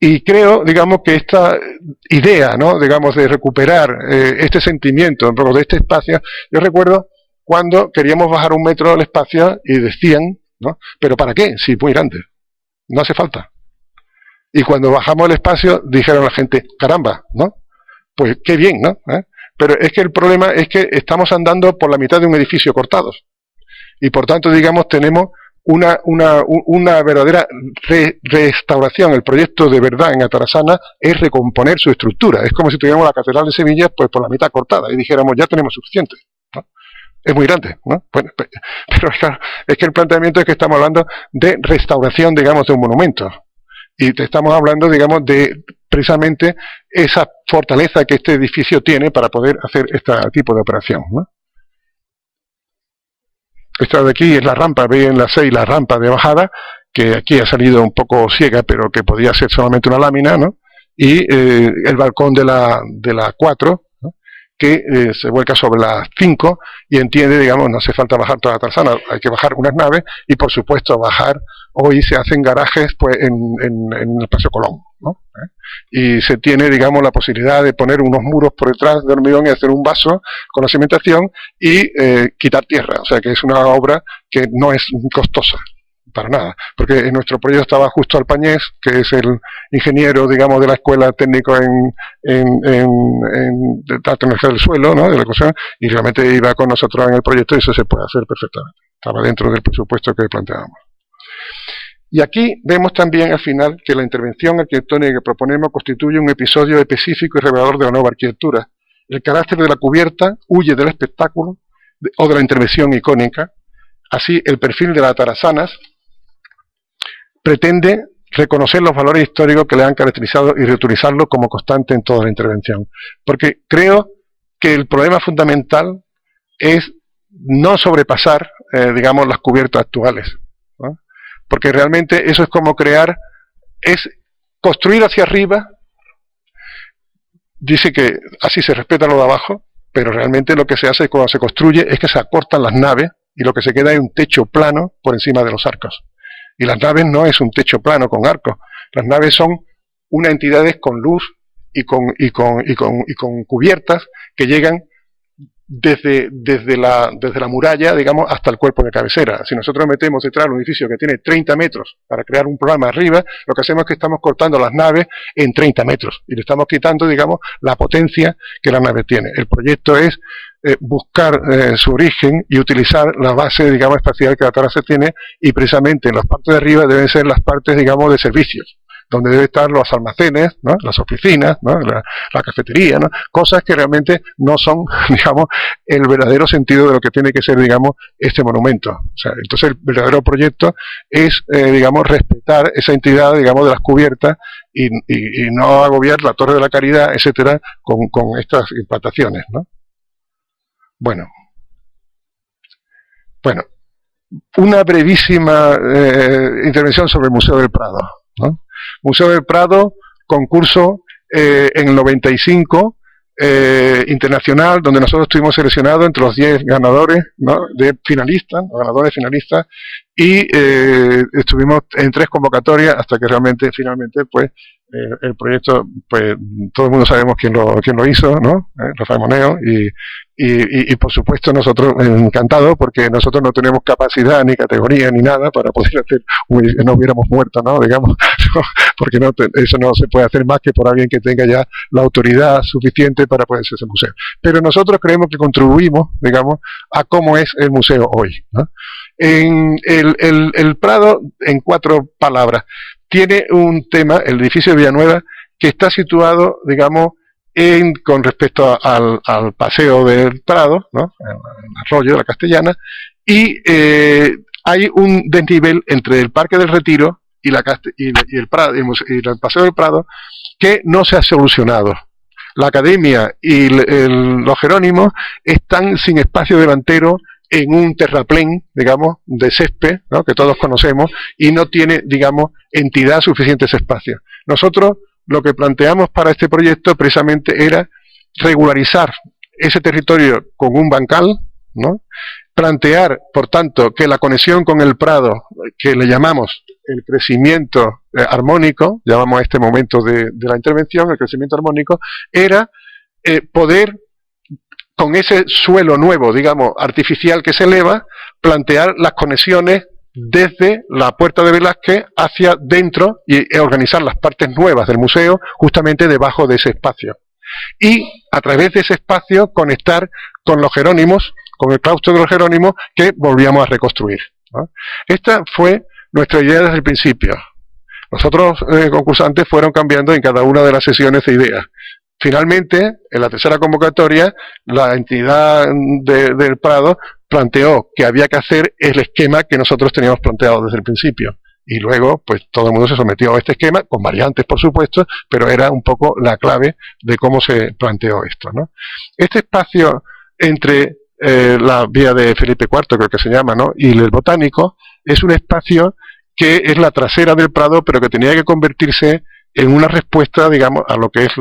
Y creo, digamos, que esta idea, ¿no? Digamos, de recuperar este sentimiento, un poco de este espacio. Yo recuerdo cuando queríamos bajar un metro al espacio y decían, ¿no? ¿Pero para qué? Si es muy grande. No hace falta. Y cuando bajamos al espacio, dijeron la gente, caramba, ¿no? Pues qué bien, ¿no? Pero es que el problema es que estamos andando por la mitad de un edificio cortados. Y por tanto, digamos, tenemos una verdadera restauración. El proyecto de verdad en Atarasana es recomponer su estructura. Es como si tuviéramos la Catedral de Sevilla pues por la mitad cortada y dijéramos ya tenemos suficiente, ¿no? Es muy grande, ¿no? Bueno, pero claro, es que el planteamiento es que estamos hablando de restauración, digamos, de un monumento. Y te estamos hablando, digamos, de precisamente esa fortaleza que este edificio tiene para poder hacer este tipo de operación, ¿no? Esta de aquí es la rampa, veis en la 6 la rampa de bajada, que aquí ha salido un poco ciega, pero que podía ser solamente una lámina, ¿no? Y el balcón de la 4, ¿no? Que se vuelca sobre la 5 y entiende, digamos, no hace falta bajar toda la Atarasana, hay que bajar unas naves y, por supuesto, bajar, hoy se hacen garajes pues en el Paseo Colón, ¿no? Y se tiene, digamos, la posibilidad de poner unos muros por detrás de hormigón y hacer un vaso con la cimentación y quitar tierra, o sea que es una obra que no es costosa para nada, porque en nuestro proyecto estaba justo Alpañés, que es el ingeniero, digamos, de la escuela técnico en la tecnología del suelo, ¿no? De la cosa, y realmente iba con nosotros en el proyecto y eso se puede hacer perfectamente, estaba dentro del presupuesto que planteábamos. Y aquí vemos también al final que la intervención arquitectónica que proponemos constituye un episodio específico y revelador de la nueva arquitectura. El carácter de la cubierta huye del espectáculo o de la intervención icónica. Así, el perfil de las Atarasanas pretende reconocer los valores históricos que le han caracterizado y reutilizarlos como constante en toda la intervención. Porque creo que el problema fundamental es no sobrepasar, digamos, las cubiertas actuales, ¿no? Porque realmente eso es como es construir hacia arriba. Dice que así se respeta lo de abajo, pero realmente lo que se hace cuando se construye es que se acortan las naves y lo que se queda es un techo plano por encima de los arcos. Y las naves no es un techo plano con arcos, las naves son unas entidades con luz y con cubiertas que llegan desde la muralla, digamos, hasta el cuerpo de cabecera. Si nosotros metemos detrás un edificio que tiene 30 metros para crear un programa arriba, lo que hacemos es que estamos cortando las naves en 30 metros y le estamos quitando, digamos, la potencia que la nave tiene. El proyecto es buscar su origen y utilizar la base, digamos, espacial que la Tierra se tiene, y precisamente en las partes de arriba deben ser las partes, digamos, de servicios, donde deben estar los almacenes, ¿no?, las oficinas, ¿no?, la cafetería, ¿no?, cosas que realmente no son, digamos, el verdadero sentido de lo que tiene que ser, digamos, este monumento. O sea, entonces el verdadero proyecto es, digamos, respetar esa entidad, digamos, de las cubiertas y no agobiar la Torre de la Caridad, etcétera, con estas implantaciones, ¿no? Bueno, una brevísima intervención sobre el Museo del Prado, ¿no? Museo del Prado, concurso en el 95, internacional, donde nosotros estuvimos seleccionados entre los 10 ganadores, ¿no?, de finalistas, ganadores finalistas, y estuvimos en 3 convocatorias hasta que realmente, finalmente, pues, el proyecto, pues, todo el mundo sabemos quién lo hizo, ¿no?, Rafael Moneo, y por supuesto nosotros encantados, porque nosotros no tenemos capacidad ni categoría ni nada para poder hacer, no hubiéramos muerto, ¿no?, digamos, ¿no?, porque eso no se puede hacer más que por alguien que tenga ya la autoridad suficiente para poder hacer ese museo. Pero nosotros creemos que contribuimos, digamos, a cómo es el museo hoy, ¿no? En el Prado, en 4 palabras, tiene un tema, el edificio de Villanueva, que está situado, digamos, con respecto al paseo del Prado, ¿no?, el arroyo de la Castellana, y hay un desnivel entre el Parque del Retiro y el paseo del Prado que no se ha solucionado. La Academia y los Jerónimos están sin espacio delantero en un terraplén, digamos, de césped, ¿no?, que todos conocemos, y no tiene, digamos, entidad suficiente ese espacio. Nosotros lo que planteamos para este proyecto precisamente era regularizar ese territorio con un bancal, ¿no?, plantear, por tanto, que la conexión con el Prado, que le llamamos el crecimiento armónico, llamamos a este momento de la intervención, el crecimiento armónico, era poder, con ese suelo nuevo, digamos, artificial que se eleva, plantear las conexiones desde la Puerta de Velázquez hacia dentro y organizar las partes nuevas del museo justamente debajo de ese espacio. Y a través de ese espacio conectar con los Jerónimos, con el claustro de los Jerónimos, que volvíamos a reconstruir, ¿no? Esta fue nuestra idea desde el principio. Los otros concursantes fueron cambiando en cada una de las sesiones de ideas. Finalmente, en la tercera convocatoria, la entidad del Prado planteó que había que hacer el esquema que nosotros teníamos planteado desde el principio. Y luego, pues todo el mundo se sometió a este esquema, con variantes, por supuesto, pero era un poco la clave de cómo se planteó esto, ¿no? Este espacio entre la vía de Felipe IV, creo que se llama, ¿no?, y el Botánico, es un espacio que es la trasera del Prado, pero que tenía que convertirse en una respuesta, digamos, a lo que es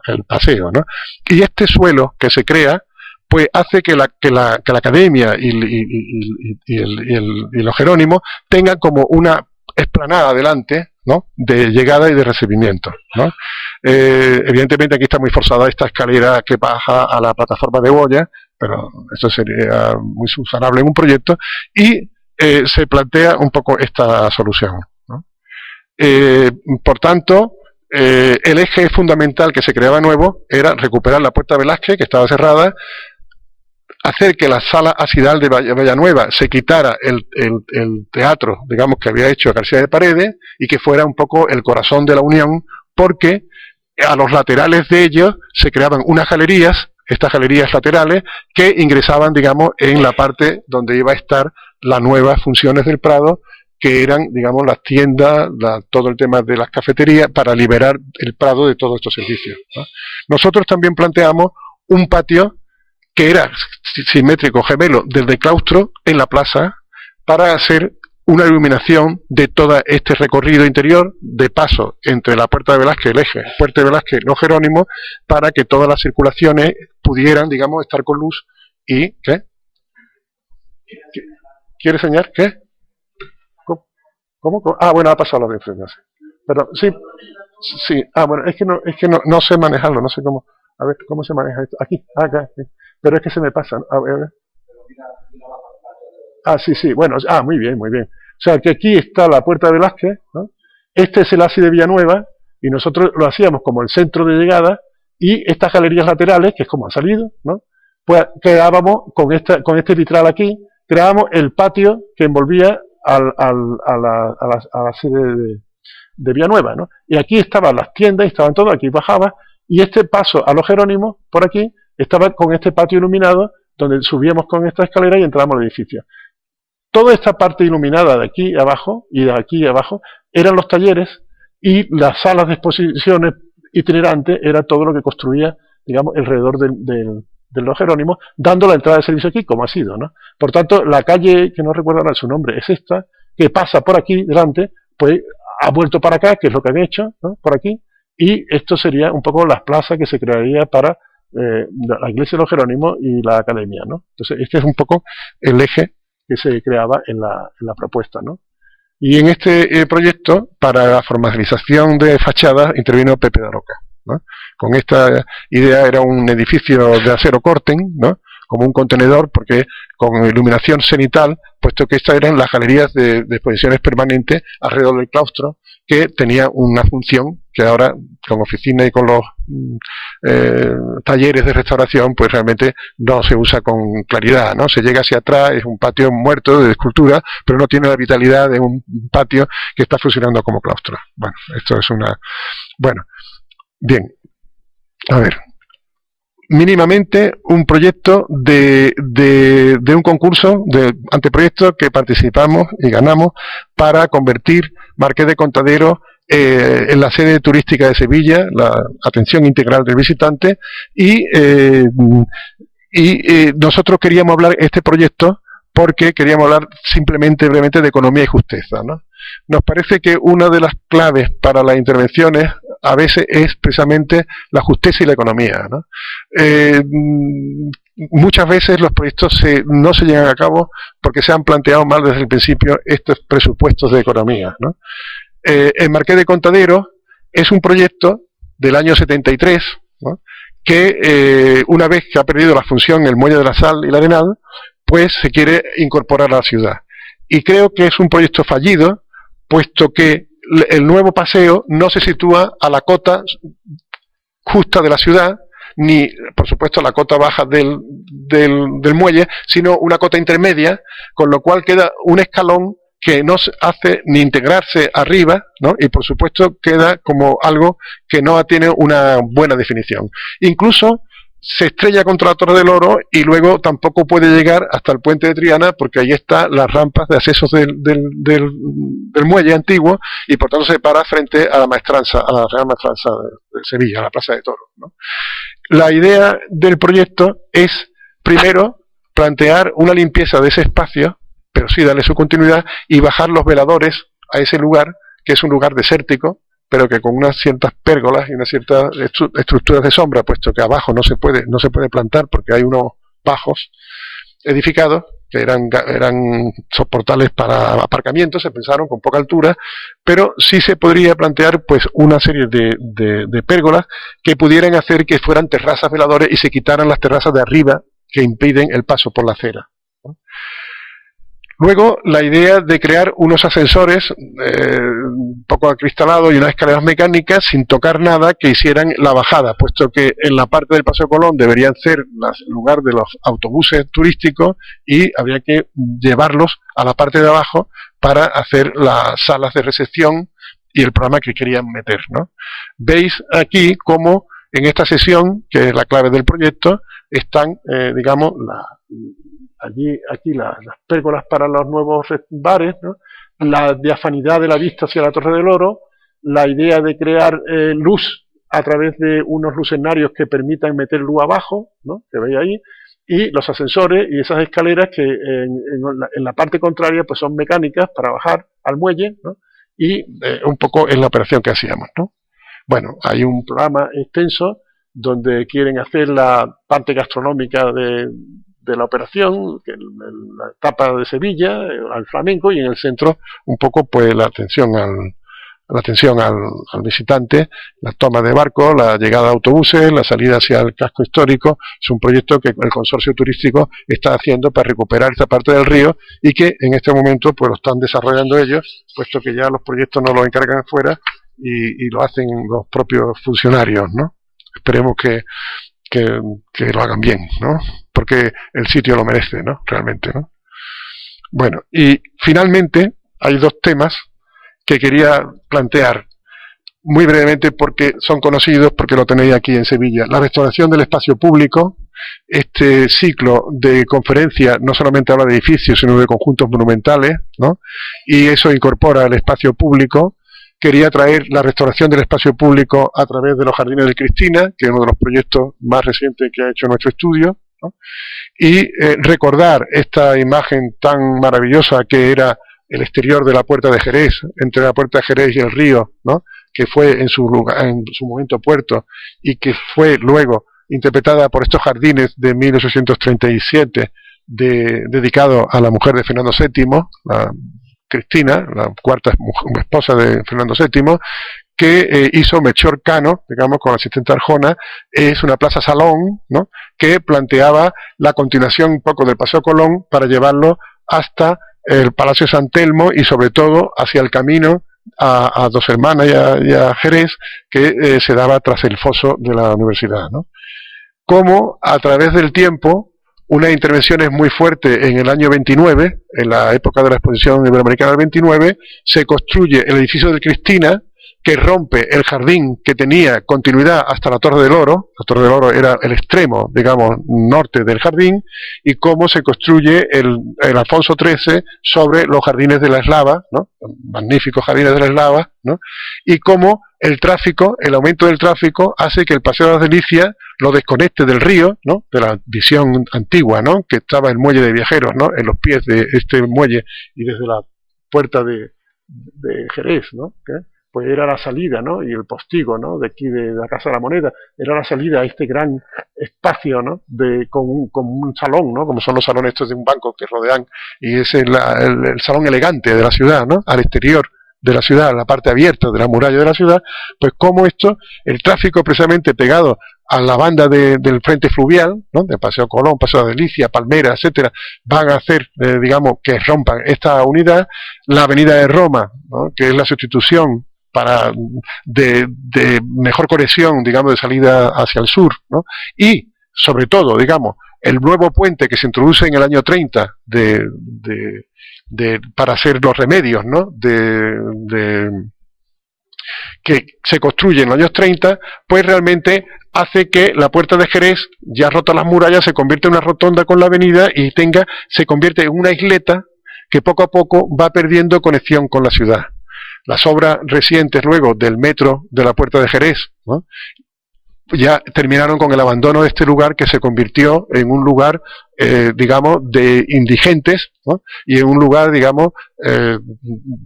el paseo, ¿no? Y este suelo que se crea, pues hace que la Academia y los Jerónimos tengan como una explanada delante, ¿no?, de llegada y de recibimiento, ¿no? Evidentemente aquí está muy forzada esta escalera que baja a la plataforma de Goya, pero eso sería muy subsanable en un proyecto, y se plantea un poco esta solución, ¿no? Por tanto, el eje fundamental que se creaba nuevo era recuperar la Puerta Velázquez, que estaba cerrada, hacer que la sala asidal de Villanueva se quitara el teatro, digamos, que había hecho García de Paredes, y que fuera un poco el corazón de la unión, porque a los laterales de ellos se creaban unas galerías, estas galerías laterales, que ingresaban, digamos, en la parte donde iba a estar las nuevas funciones del Prado, que eran, digamos, las tiendas, todo el tema de las cafeterías, para liberar el Prado de todos estos servicios, ¿no? Nosotros también planteamos un patio que era simétrico, gemelo, desde el claustro en la plaza, para hacer una iluminación de todo este recorrido interior, de paso entre la Puerta de Velázquez, el eje, Puerta de Velázquez, los Jerónimos, para que todas las circulaciones pudieran, digamos, estar con luz. ¿Y qué? ¿Quiere enseñar? ¿Qué? ¿Cómo? Ah, bueno, ha pasado la de frente. Pero sí, bueno, es que no sé manejarlo, no sé cómo. A ver, ¿cómo se maneja esto? Aquí, acá. Pero es que se me pasa, ¿no? A ver. Sí, sí, bueno, muy bien, muy bien. O sea, que aquí está la Puerta de Velázquez, ¿no? Este es el ASI de Villanueva, y nosotros lo hacíamos como el centro de llegada, y estas galerías laterales, que es como han salido, ¿no? Pues creábamos, con este vitral aquí, creábamos el patio que envolvía a la sede de Villanueva, ¿no? Y aquí estaban las tiendas, y estaban todos, aquí bajaba, y este paso a los Jerónimos, por aquí, estaba con este patio iluminado, donde subíamos con esta escalera y entrábamos al edificio. Toda esta parte iluminada de aquí abajo y de aquí abajo eran los talleres, y las salas de exposiciones itinerantes era todo lo que construía, digamos, alrededor de los Jerónimos, dando la entrada de servicio aquí, como ha sido, ¿no? Por tanto, la calle, que no recuerdo ahora su nombre, es esta, que pasa por aquí delante, pues ha vuelto para acá, que es lo que han hecho, ¿no? Por aquí, y esto sería un poco las plazas que se crearía para la iglesia de los Jerónimos y la academia, ¿no? Entonces, este es un poco el eje que se creaba en la propuesta, ¿no? Y en este proyecto, para la formalización de fachadas, intervino Pepe de Roca, ¿no? Con esta idea era un edificio de acero corten, ¿no? Como un contenedor, porque con iluminación cenital, puesto que estas eran las galerías de exposiciones permanentes alrededor del claustro, que tenía una función que ahora, con oficina y con los talleres de restauración, pues realmente no se usa con claridad, ¿no? Se llega hacia atrás, es un patio muerto de escultura, pero no tiene la vitalidad de un patio que está funcionando como claustro. Bueno, esto es una... Bueno, bien, a ver, mínimamente un proyecto de un concurso de anteproyecto que participamos y ganamos para convertir Marqués de Contadero en la sede turística de Sevilla, la atención integral del visitante, y nosotros queríamos hablar este proyecto porque queríamos hablar simplemente, brevemente, de economía y justeza, ¿no? Nos parece que una de las claves para las intervenciones a veces es precisamente la justeza y la economía, ¿no? Muchas veces los proyectos no se llevan a cabo porque se han planteado mal desde el principio estos presupuestos de economía, ¿no? El Marqués de Contadero es un proyecto del año 73, ¿no? Que una vez que ha perdido la función el Muelle de la Sal y la Arenal, pues se quiere incorporar a la ciudad. Y creo que es un proyecto fallido, puesto que el nuevo paseo no se sitúa a la cota justa de la ciudad, ni, por supuesto, a la cota baja del muelle, sino una cota intermedia, con lo cual queda un escalón que no hace ni integrarse arriba, ¿no? Y por supuesto queda como algo que no tiene una buena definición. Incluso se estrella contra la Torre del Oro y luego tampoco puede llegar hasta el puente de Triana, porque ahí están las rampas de accesos del muelle antiguo, y por tanto se para frente a la maestranza, a la Real Maestranza de Sevilla, a la Plaza de Toros, ¿no? La idea del proyecto es, primero, plantear una limpieza de ese espacio, pero sí darle su continuidad, y bajar los veladores a ese lugar, que es un lugar desértico, pero que con unas ciertas pérgolas y unas ciertas estructuras de sombra, puesto que abajo no se puede plantar porque hay unos bajos edificados que eran soportales para aparcamientos, se pensaron con poca altura, pero sí se podría plantear pues una serie de pérgolas que pudieran hacer que fueran terrazas veladores y se quitaran las terrazas de arriba que impiden el paso por la acera, ¿no? Luego, la idea de crear unos ascensores un poco acristalados y unas escaleras mecánicas sin tocar nada que hicieran la bajada, puesto que en la parte del Paseo Colón deberían ser el lugar de los autobuses turísticos y habría que llevarlos a la parte de abajo para hacer las salas de recepción y el programa que querían meter, ¿no? Veis aquí cómo en esta sesión, que es la clave del proyecto, están, digamos, aquí las pérgolas para los nuevos bares, ¿no? La diafanidad de la vista hacia la Torre del Oro, la idea de crear luz a través de unos lucernarios que permitan meter luz abajo, ¿no? Que veis ahí, y los ascensores y esas escaleras que en la parte contraria pues son mecánicas para bajar al muelle, ¿no? Y un poco en la operación que hacíamos, ¿no? Bueno, hay un programa extenso donde quieren hacer la parte gastronómica de la operación, que la etapa de Sevilla, al flamenco, y en el centro un poco pues la atención la atención al visitante, la toma de barcos, la llegada de autobuses, la salida hacia el casco histórico. Es un proyecto que el consorcio turístico está haciendo para recuperar esta parte del río y que en este momento pues lo están desarrollando ellos, puesto que ya los proyectos no los encargan fuera y lo hacen los propios funcionarios, ¿no? Esperemos que lo hagan bien, ¿no? Porque el sitio lo merece, ¿no? Realmente, ¿no? Bueno, y finalmente hay dos temas que quería plantear muy brevemente porque son conocidos, porque lo tenéis aquí en Sevilla. La restauración del espacio público. Este ciclo de conferencias no solamente habla de edificios, sino de conjuntos monumentales, ¿no? Y eso incorpora el espacio público. Quería traer la restauración del espacio público a través de los Jardines de Cristina, que es uno de los proyectos más recientes que ha hecho nuestro estudio, ¿no? Y recordar esta imagen tan maravillosa que era el exterior de la Puerta de Jerez, entre la Puerta de Jerez y el río, ¿no? Que fue en su lugar, en su momento puerto, y que fue luego interpretada por estos jardines de 1837, dedicado a la mujer de Fernando VII, la Cristina, la cuarta esposa de Fernando VII, que hizo Melchor Cano, digamos, con la asistente Arjona. Es una plaza salón, ¿no? Que planteaba la continuación un poco del Paseo Colón para llevarlo hasta el Palacio San Telmo y sobre todo hacia el camino a Dos Hermanas y a Jerez, que se daba tras el foso de la universidad, ¿no? Como a través del tiempo, unas intervenciones muy fuertes en el año 29, en la época de la exposición iberoamericana del 29, se construye el edificio de Cristina, que rompe el jardín que tenía continuidad hasta la Torre del Oro. La Torre del Oro era el extremo, digamos, norte del jardín, y cómo se construye el Alfonso XIII sobre los jardines de la Eslava, ¿no? Magníficos jardines de la Eslava, ¿no? Y cómo el tráfico, el aumento del tráfico, hace que el Paseo de las Delicias lo desconecte del río, ¿no? De la visión antigua, ¿no? Que estaba el muelle de viajeros, ¿no? En los pies de este muelle y desde la puerta de Jerez, ¿no? ¿Qué? Pues era la salida, ¿no? Y el postigo, ¿no? De aquí de la Casa de la Moneda, era la salida a este gran espacio, ¿no? Con un salón, ¿no? Como son los salones estos de un banco que rodean, y es el salón elegante de la ciudad, ¿no? Al exterior de la ciudad, la parte abierta de la muralla de la ciudad, pues como esto, el tráfico precisamente pegado a la banda del frente fluvial, ¿no? De Paseo Colón, Paseo de Delicia, Palmera, etcétera, van a hacer, digamos, que rompan esta unidad. La Avenida de Roma, ¿no? Que es la sustitución de mejor conexión, digamos, de salida hacia el sur, ¿no? Y, sobre todo, digamos, el nuevo puente que se introduce en el año 30 para hacer los remedios, ¿no? Que se construye en los años 30, pues realmente hace que la Puerta de Jerez, ya rota las murallas, se convierte en una rotonda con la avenida y se convierte en una isleta que poco a poco va perdiendo conexión con la ciudad. Las obras recientes luego del metro de la Puerta de Jerez, ¿no? Ya terminaron con el abandono de este lugar, que se convirtió en un lugar, digamos, de indigentes, ¿no? Y en un lugar, digamos,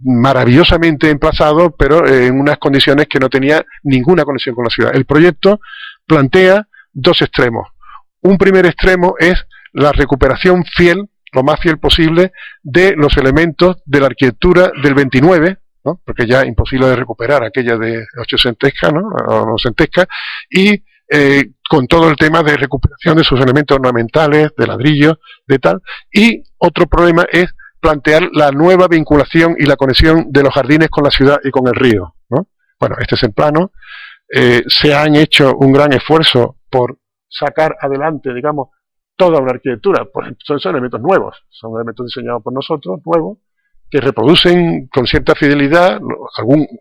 maravillosamente emplazado, pero en unas condiciones que no tenía ninguna conexión con la ciudad. El proyecto plantea dos extremos. Un primer extremo es la recuperación fiel, lo más fiel posible, de los elementos de la arquitectura del 29, ¿no? Porque ya es imposible de recuperar aquella de ochocentesca, ¿no? O novecentesca, y con todo el tema de recuperación de sus elementos ornamentales, de ladrillo, de tal. Y otro problema es plantear la nueva vinculación y la conexión de los jardines con la ciudad y con el río, ¿no? Bueno, este es el plano. Se han hecho un gran esfuerzo por sacar adelante, digamos, toda una arquitectura. Pues son elementos nuevos, son elementos diseñados por nosotros, nuevos, que reproducen con cierta fidelidad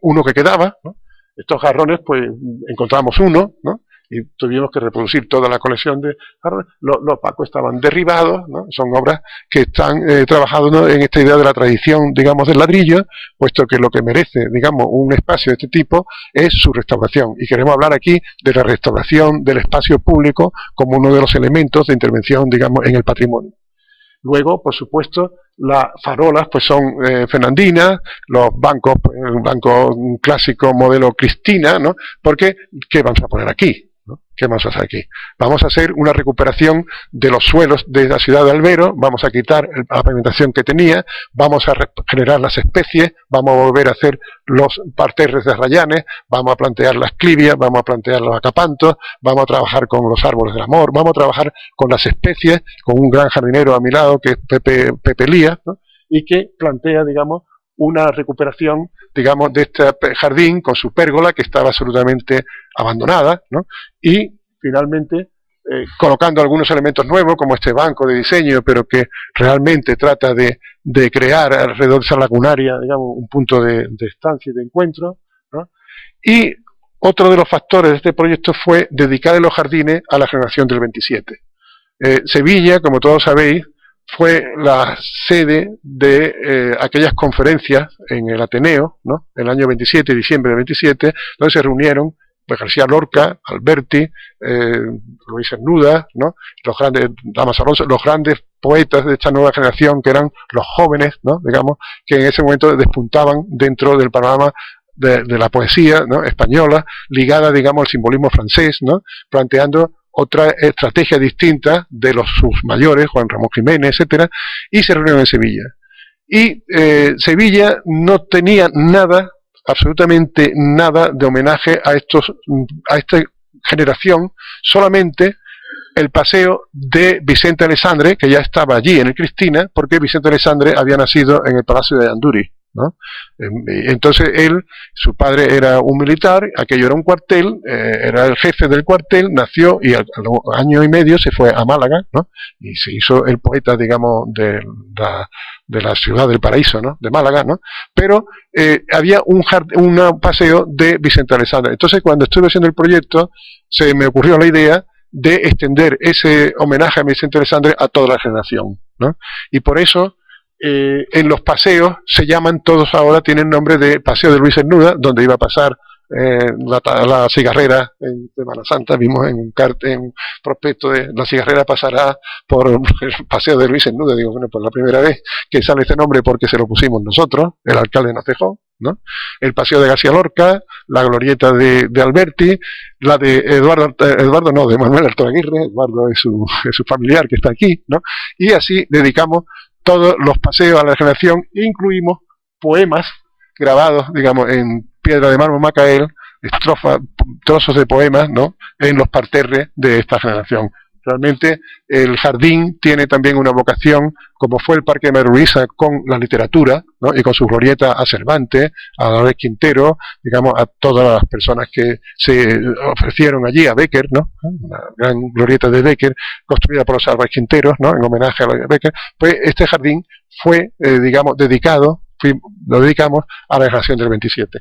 uno que quedaba, ¿no? Estos jarrones, pues encontramos uno, ¿no? Y tuvimos que reproducir toda la colección de jarrones. Los pacos estaban derribados, ¿no? Son obras que están trabajadas, ¿no? En esta idea de la tradición, digamos, del ladrillo, puesto que lo que merece, digamos, un espacio de este tipo es su restauración. Y queremos hablar aquí de la restauración del espacio público como uno de los elementos de intervención, digamos, en el patrimonio. Luego, por supuesto, las farolas pues son fernandinas, los bancos, pues, el banco clásico modelo Cristina, ¿no? Porque, ¿qué vamos a poner aquí? ¿no? ¿Qué vamos a hacer aquí? Vamos a hacer una recuperación de los suelos de la ciudad de Albero, vamos a quitar la pavimentación que tenía, vamos a generar las especies, vamos a volver a hacer los parterres de rayanes, vamos a plantear las clivias, vamos a plantear los acapantos, vamos a trabajar con los árboles del amor, vamos a trabajar con las especies, con un gran jardinero a mi lado que es Pepe Lía, ¿no? Y que plantea, digamos, una recuperación, digamos, de este jardín con su pérgola que estaba absolutamente abandonada, ¿no? Y finalmente colocando algunos elementos nuevos como este banco de diseño, pero que realmente trata de crear alrededor de esa lagunaria, digamos, un punto de estancia y de encuentro, ¿no? Y otro de los factores de este proyecto fue dedicar los jardines a la generación del 27. Sevilla, como todos sabéis, fue la sede de aquellas conferencias en el Ateneo, ¿no? El año 27, diciembre del 27, donde se reunieron pues García Lorca, Alberti, Luis Cernuda, ¿no? Los grandes Damas Alonso, los grandes poetas de esta nueva generación que eran los jóvenes, ¿no? Digamos, que en ese momento despuntaban dentro del panorama de la poesía, ¿no? Española, ligada, digamos, al simbolismo francés, ¿no? Planteando otra estrategia distinta de sus mayores, Juan Ramón Jiménez, etcétera, y se reunieron en Sevilla. Y Sevilla no tenía nada, absolutamente nada de homenaje a esta generación, solamente el paseo de Vicente Alessandre, que ya estaba allí en el Cristina, porque Vicente Alessandre había nacido en el Palacio de Andúril, ¿no? Entonces su padre era un militar, aquello era un cuartel, era el jefe del cuartel, nació y al año y medio se fue a Málaga, ¿no? Y se hizo el poeta, digamos, de la ciudad del paraíso, ¿no? De Málaga, ¿no? Pero había un paseo de Vicente Alessandre. Entonces, cuando estuve haciendo el proyecto, se me ocurrió la idea de extender ese homenaje a Vicente Alessandre a toda la generación, ¿no? Y por eso en los paseos se llaman todos ahora, tienen nombre de Paseo de Luis Cernuda, donde iba a pasar la cigarrera en Semana Santa. Vimos en un prospecto de la cigarrera pasará por el Paseo de Luis Cernuda. Digo, bueno, pues la primera vez que sale este nombre porque se lo pusimos nosotros, el alcalde nos dejó, ¿no? El Paseo de García Lorca, la glorieta de Alberti, la de de Manuel Altoaguirre. Eduardo es su familiar que está aquí, ¿no? Y así dedicamos todos los paseos a la generación, incluimos poemas grabados, digamos, en piedra de mármol Macael, trozos de poemas, ¿no? En los parterres de esta generación. Realmente el jardín tiene también una vocación, como fue el Parque de María Luisa, con la literatura, ¿no? Y con su glorieta a Cervantes, a Dolores Quintero, digamos, a todas las personas que se ofrecieron allí, a Bécquer, ¿no? Una gran glorieta de Bécquer, construida por los Álvarez Quinteros, ¿no? En homenaje a Bécquer. Pues este jardín fue, digamos, lo dedicamos a la generación del 27.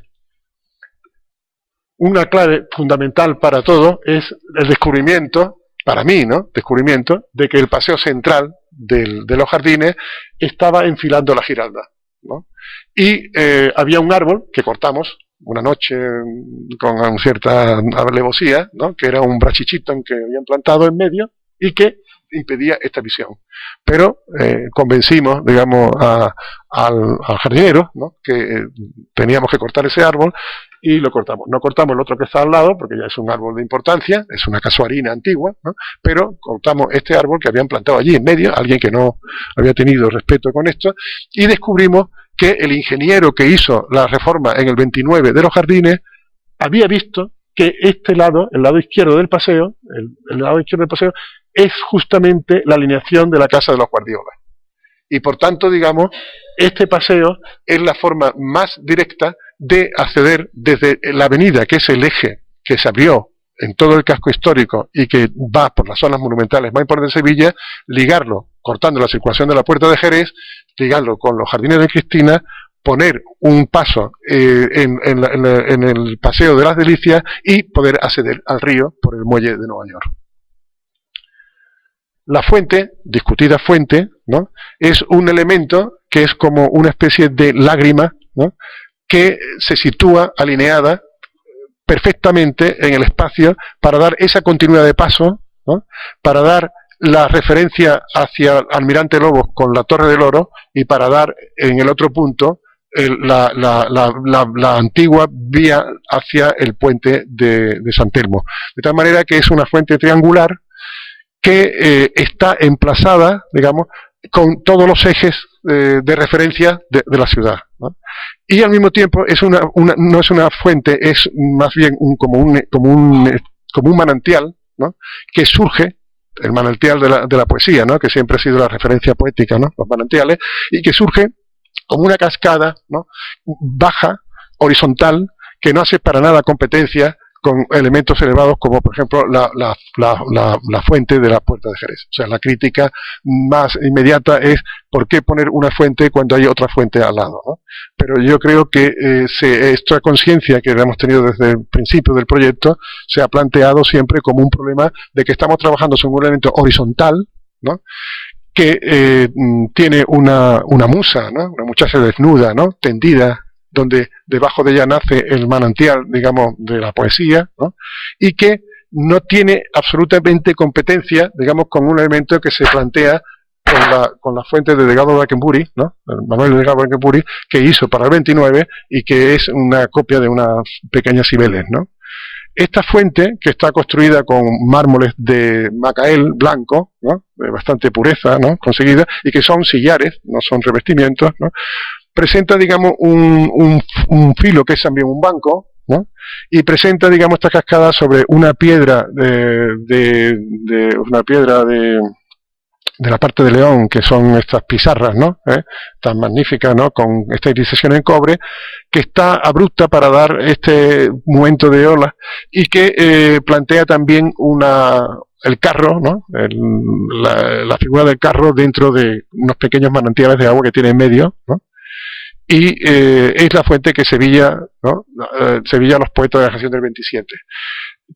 Una clave fundamental para todo es el descubrimiento, para mí, ¿no? Descubrimiento de que el paseo central de los jardines estaba enfilando la Giralda, ¿no? Y había un árbol que cortamos una noche con cierta alevosía, ¿no? Que era un brachichito que habían plantado en medio y que impedía esta visión. Pero convencimos, digamos, al jardinero, ¿no? Que teníamos que cortar ese árbol y lo cortamos. No cortamos el otro que está al lado, porque ya es un árbol de importancia, es una casuarina antigua, ¿no? Pero cortamos este árbol que habían plantado allí en medio, alguien que no había tenido respeto con esto, y descubrimos que el ingeniero que hizo la reforma en el 29 de los jardines había visto que este lado, el lado izquierdo del paseo, el lado izquierdo del paseo, es justamente la alineación de la casa de los Guardiola. Y por tanto, digamos, este paseo es la forma más directa de acceder desde la avenida, que es el eje que se abrió en todo el casco histórico y que va por las zonas monumentales más importantes de Sevilla, ligarlo, cortando la circulación de la Puerta de Jerez, ligarlo con los jardines de Cristina, poner un paso en el Paseo de las Delicias y poder acceder al río por el muelle de Nueva York. La fuente, discutida fuente, ¿no? Es un elemento que es como una especie de lágrima, ¿no? Que se sitúa alineada perfectamente en el espacio para dar esa continuidad de paso, ¿no? Para dar la referencia hacia Almirante Lobos con la Torre del Oro y para dar en el otro punto la antigua vía hacia el puente de San Telmo. De tal manera que es una fuente triangular que está emplazada, digamos, con todos los ejes de referencia de la ciudad, ¿no? Y al mismo tiempo es no es una fuente, es más bien como un manantial, ¿no? Que surge, el manantial de la poesía, ¿no? Que siempre ha sido la referencia poética, ¿no? Los manantiales, y que surge como una cascada, ¿no? Baja, horizontal, que no hace para nada competencia con elementos elevados como por ejemplo la fuente de la Puerta de Jerez. O sea, la crítica más inmediata es ¿por qué poner una fuente cuando hay otra fuente al lado, ¿no? Pero yo creo que esta conciencia que hemos tenido desde el principio del proyecto se ha planteado siempre como un problema de que estamos trabajando sobre un elemento horizontal, ¿no? Que tiene una musa, ¿no? Una muchacha desnuda, ¿no? Tendida, donde debajo de ella nace el manantial, digamos, de la poesía, ¿no? Y que no tiene absolutamente competencia, digamos, con un elemento que se plantea con la fuente de Delgado Brackenbury, ¿no? Manuel Delgado Brackenbury, que hizo para el 29 y que es una copia de unas pequeñas Cibeles, ¿no? Esta fuente, que está construida con mármoles de Macael blanco, ¿no? De bastante pureza, ¿no? Conseguida, y que son sillares, no son revestimientos, ¿no? Presenta, digamos, un filo que es también un banco, ¿no? Y presenta, digamos, esta cascada sobre una piedra de la parte de León, que son estas pizarras, ¿no? Tan magníficas, ¿no? Con esta irisación en cobre, que está abrupta para dar este momento de ola y que plantea también el carro, ¿no? La figura del carro dentro de unos pequeños manantiales de agua que tiene en medio, ¿no? Y es la fuente que Sevilla, ¿no? Sevilla, los poetas de la generación del 27.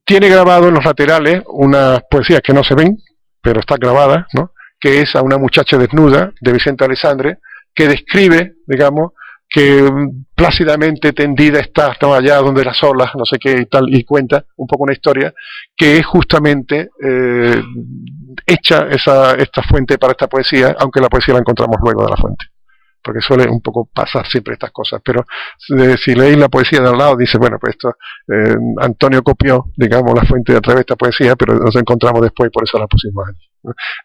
Tiene grabado en los laterales unas poesías que no se ven, pero están grabadas, ¿no? Que es a una muchacha desnuda, de Vicente Alessandre, que describe, digamos, que plácidamente tendida está allá donde las olas, no sé qué y tal, y cuenta un poco una historia que es justamente hecha esta fuente para esta poesía, aunque la poesía la encontramos luego de la fuente, porque suele un poco pasar siempre estas cosas, pero si leéis la poesía de al lado, dice, bueno, pues esto, Antonio copió, digamos, la fuente a través de esta poesía, pero nos encontramos después y por eso la pusimos allí.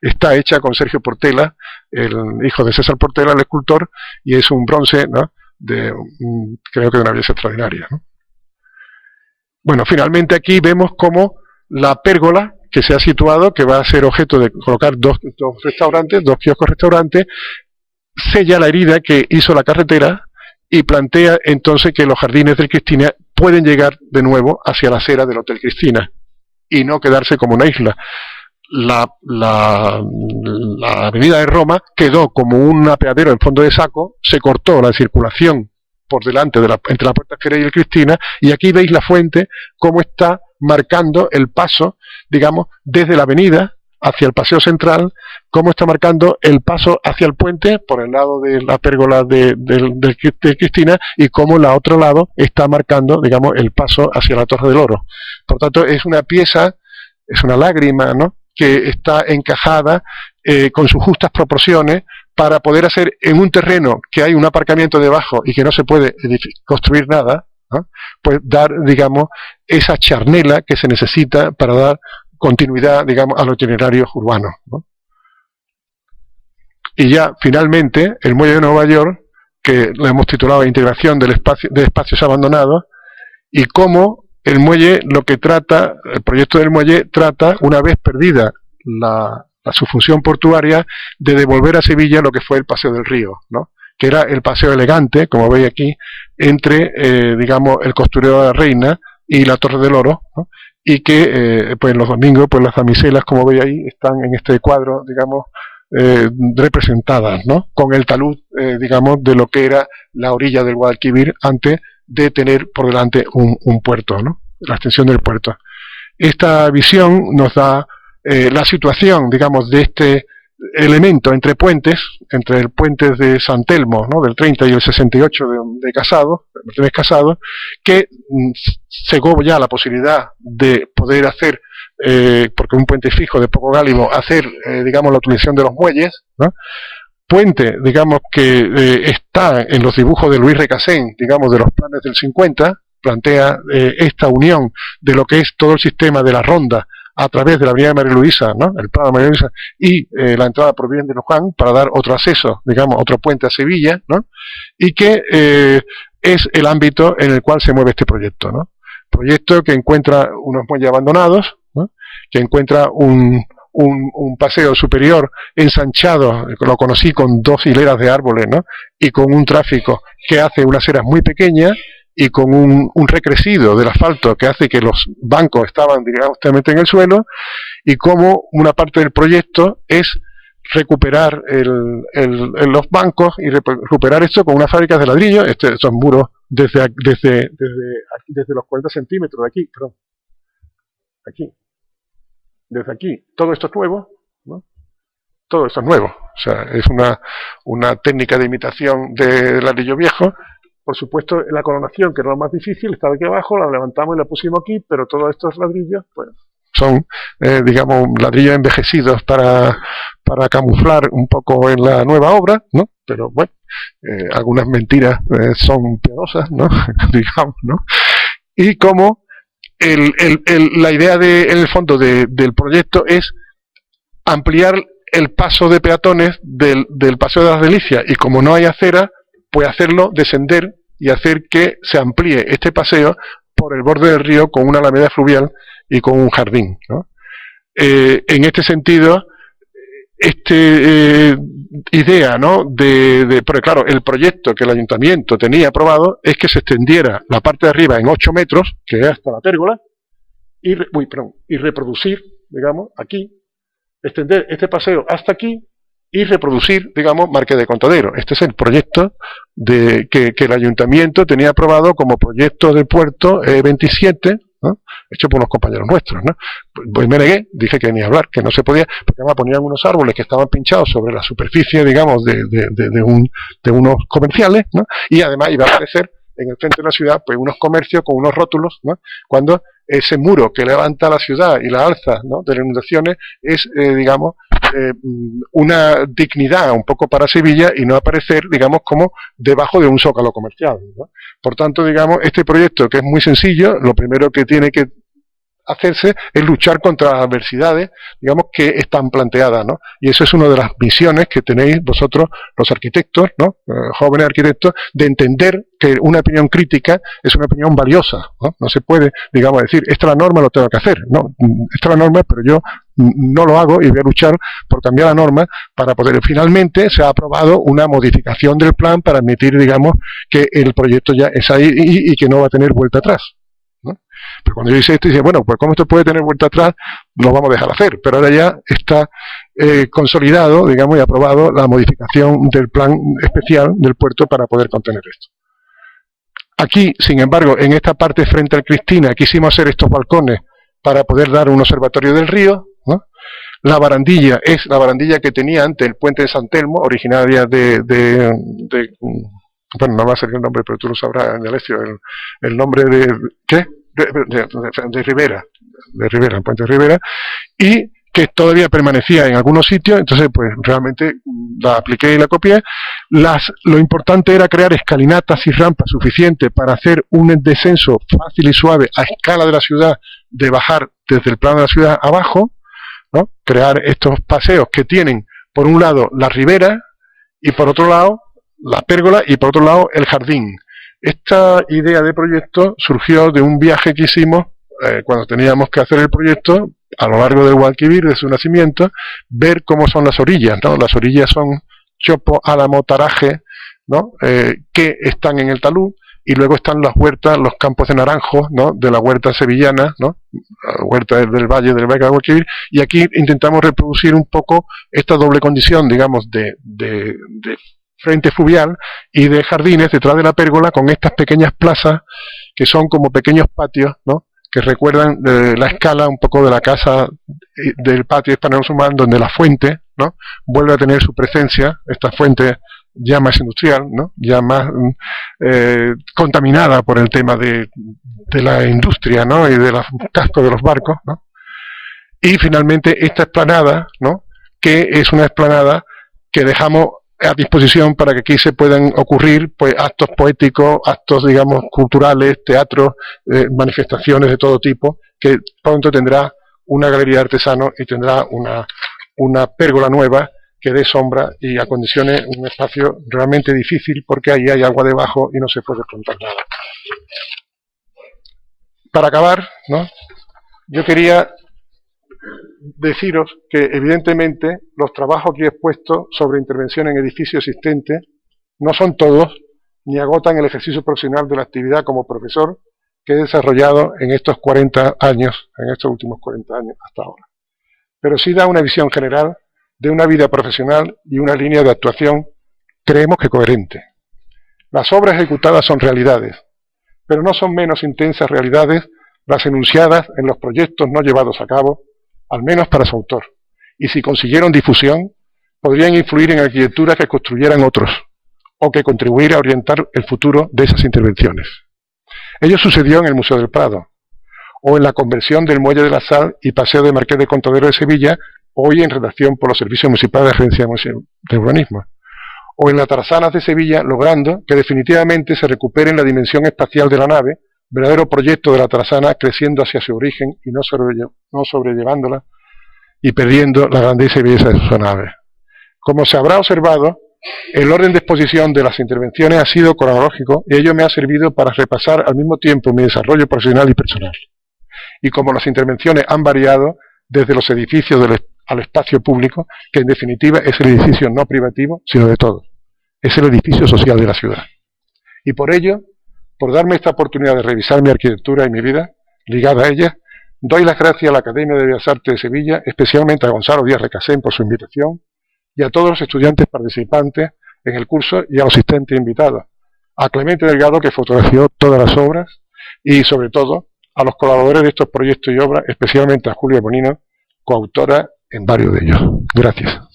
Está hecha con Sergio Portela, el hijo de César Portela, el escultor, y es un bronce, ¿no? Creo que de una belleza extraordinaria, ¿no? Bueno, finalmente aquí vemos cómo la pérgola que se ha situado, que va a ser objeto de colocar dos kioscos restaurantes, sella la herida que hizo la carretera y plantea entonces que los jardines del Cristina pueden llegar de nuevo hacia la acera del Hotel Cristina y no quedarse como una isla. La avenida de Roma quedó como un apeadero en fondo de saco, se cortó la circulación por delante entre la Puerta Jerez y el Cristina, y aquí veis la fuente cómo está marcando el paso, digamos, desde la avenida hacia el Paseo Central, cómo está marcando el paso hacia el puente por el lado de la pérgola de Cristina, y cómo el otro lado está marcando, digamos, el paso hacia la Torre del Oro. Por tanto, es una pieza, es una lágrima, ¿no?, que está encajada con sus justas proporciones para poder hacer en un terreno que hay un aparcamiento debajo y que no se puede construir nada, ¿no?, pues dar, digamos, esa charnela que se necesita para dar continuidad, digamos, a los itinerarios urbanos, ¿no? Y ya, finalmente, el muelle de Nueva York, que lo hemos titulado Integración de espacios abandonados, y cómo el muelle, el proyecto del muelle trata, una vez perdida su función portuaria, de devolver a Sevilla lo que fue el Paseo del Río, ¿no?, que era el paseo elegante, como veis aquí, entre, digamos, el Costurero de la Reina y la Torre del Oro, ¿no?, y que pues los domingos pues las damiselas, como veis ahí, están en este cuadro, digamos, representadas, ¿no?, con el talud, digamos, de lo que era la orilla del Guadalquivir antes de tener por delante un puerto, ¿no?, la extensión del puerto. Esta visión nos da la situación, digamos, de este elemento entre puentes, entre el puente de San Telmo, ¿no?, del 30 y el 68 de Casado, Martínez Casado, que cegó ya la posibilidad de poder hacer, porque un puente fijo de poco gálimo, hacer, digamos, la utilización de los muelles, ¿no?, puente, digamos, que está en los dibujos de Luis Recasén, digamos, de los planes del 50, plantea esta unión de lo que es todo el sistema de la ronda a través de la avenida de María Luisa, ¿no? El Prado de María Luisa, y la entrada por Bien de Don Juan, para dar otro acceso, digamos, otro puente a Sevilla, ¿no? Y que es el ámbito en el cual se mueve este proyecto, ¿no? Proyecto que encuentra unos muelles abandonados, ¿no? Que encuentra un paseo superior ensanchado, lo conocí con 2 hileras de árboles, ¿no? Y con un tráfico que hace unas eras muy pequeñas, y con un recrecido del asfalto que hace que los bancos estaban, digamos, en el suelo, y como una parte del proyecto es recuperar los bancos y recuperar esto con unas fábricas de ladrillo, estos muros desde los 40 centímetros de aquí, perdón, aquí, desde aquí, todo esto es nuevo, ¿no? Todo esto es nuevo, o sea, es una técnica de imitación del ladrillo viejo. Por supuesto, la coronación, que era lo más difícil, estaba aquí abajo, la levantamos y la pusimos aquí, pero todos estos ladrillos, pues, son, digamos, ladrillos envejecidos para camuflar un poco en la nueva obra, ¿no? Pero bueno, algunas mentiras son piadosas, ¿no? Digamos, ¿no? Y como la idea en el fondo del proyecto es ampliar el paso de peatones del Paseo de las Delicias, y como no hay acera, pues hacerlo descender y hacer que se amplíe este paseo por el borde del río con una alameda fluvial y con un jardín, ¿no? En este sentido, idea, ¿no? Porque claro, el proyecto que el ayuntamiento tenía aprobado es que se extendiera la parte de arriba en 8 metros, que es hasta la pérgola, y reproducir, digamos, aquí, extender este paseo hasta aquí, y reproducir, digamos, Marqués de Contadero. Este es el proyecto que el ayuntamiento tenía aprobado como proyecto de puerto 27, ¿no? Hecho por unos compañeros nuestros, ¿no? Pues me negué, dije que ni hablar, que no se podía, porque además ponían unos árboles que estaban pinchados sobre la superficie, digamos, de unos comerciales, ¿no? Y además iba a aparecer en el centro de la ciudad, pues unos comercios con unos rótulos, ¿no? Cuando ese muro que levanta la ciudad y la alza, ¿no?, de las inundaciones es, digamos, una dignidad un poco para Sevilla, y no aparecer, digamos, como debajo de un zócalo comercial, ¿no? Por tanto, digamos, este proyecto, que es muy sencillo, lo primero que tiene que hacerse es luchar contra las adversidades, digamos, que están planteadas, ¿no? Y eso es una de las misiones que tenéis vosotros, los arquitectos, ¿no? Jóvenes arquitectos, de entender que una opinión crítica es una opinión valiosa, ¿no? No se puede, digamos, decir, esta es la norma, lo tengo que hacer, ¿no? Esta es la norma, pero yo no lo hago y voy a luchar por cambiar la norma para poder. Finalmente se ha aprobado una modificación del plan para admitir, digamos, que el proyecto ya es ahí y que no va a tener vuelta atrás, ¿no? Pero cuando yo hice esto, dice, bueno, pues como esto puede tener vuelta atrás, lo vamos a dejar hacer. Pero ahora ya está consolidado, digamos, y aprobado la modificación del plan especial del puerto para poder contener esto. Aquí, sin embargo, en esta parte frente al Cristina, quisimos hacer estos balcones para poder dar un observatorio del río, ¿no? La barandilla es la barandilla que tenía antes el puente de San Telmo, originaria bueno, no va a salir el nombre, pero tú lo sabrás, Alessio, el nombre de... ¿qué? De Rivera, el puente de Rivera, y que todavía permanecía en algunos sitios. Entonces, pues realmente la apliqué y la copié. Lo importante era crear escalinatas y rampas suficientes para hacer un descenso fácil y suave a escala de la ciudad, de bajar desde el plano de la ciudad abajo, ¿no? Crear estos paseos que tienen, por un lado, la ribera, y por otro lado, la pérgola, y por otro lado, el jardín. Esta idea de proyecto surgió de un viaje que hicimos cuando teníamos que hacer el proyecto a lo largo del Guadalquivir, de su nacimiento, ver cómo son las orillas, ¿no? Las orillas son Chopo, Álamo, Taraje, ¿no? Que están en el talud, y luego están las huertas, los campos de naranjos, ¿no? De la huerta sevillana, ¿no? La huerta del Valle del Guadalquivir, y aquí intentamos reproducir un poco esta doble condición, digamos, de frente fluvial y de jardines detrás de la pérgola, con estas pequeñas plazas que son como pequeños patios, ¿no? Que recuerdan la escala un poco de la casa del patio hispano-musulmán, donde la fuente, ¿no? Vuelve a tener su presencia, esta fuente ya más industrial, ¿no? Ya más contaminada por el tema de la industria, ¿no? Y de los cascos de los barcos, ¿no? Y finalmente esta explanada, ¿no? Que es una explanada que dejamos a disposición para que aquí se puedan ocurrir pues actos poéticos, actos, digamos, culturales, teatros, manifestaciones de todo tipo, que pronto tendrá una galería de artesanos y tendrá una pérgola nueva que dé sombra y acondicione un espacio realmente difícil porque ahí hay agua debajo y no se puede plantar nada. Para acabar, ¿no?, yo quería deciros que evidentemente los trabajos aquí expuestos sobre intervención en edificios existentes no son todos ni agotan el ejercicio profesional de la actividad como profesor que he desarrollado en estos 40 años, en estos últimos 40 años hasta ahora. Pero sí da una visión general de una vida profesional y una línea de actuación, creemos que coherente. Las obras ejecutadas son realidades, pero no son menos intensas realidades las enunciadas en los proyectos no llevados a cabo, al menos para su autor, y si consiguieron difusión, podrían influir en arquitecturas que construyeran otros, o que contribuir a orientar el futuro de esas intervenciones. Ello sucedió en el Museo del Prado, o en la conversión del Muelle de la Sal y Paseo de Marqués de Contadero de Sevilla, hoy en redacción por los servicios municipales de Agencia de Urbanismo, o en las Tarzanas de Sevilla, logrando que definitivamente se recupere la dimensión espacial de la nave, verdadero proyecto de la Tarzana creciendo hacia su origen y no sobrellevándola y perdiendo la grandeza y belleza de su nave. Como se habrá observado, el orden de exposición de las intervenciones ha sido cronológico y ello me ha servido para repasar al mismo tiempo mi desarrollo profesional y personal. Y como las intervenciones han variado desde los edificios al espacio público, que en definitiva es el edificio no privativo, sino de todos. Es el edificio social de la ciudad. Y por ello, por darme esta oportunidad de revisar mi arquitectura y mi vida ligada a ella, doy las gracias a la Academia de Bellas Artes de Sevilla, especialmente a Gonzalo Díaz Recasén por su invitación, y a todos los estudiantes participantes en el curso y a los asistentes invitados, a Clemente Delgado, que fotografió todas las obras, y sobre todo a los colaboradores de estos proyectos y obras, especialmente a Julia Bonino, coautora en varios de ellos. Gracias.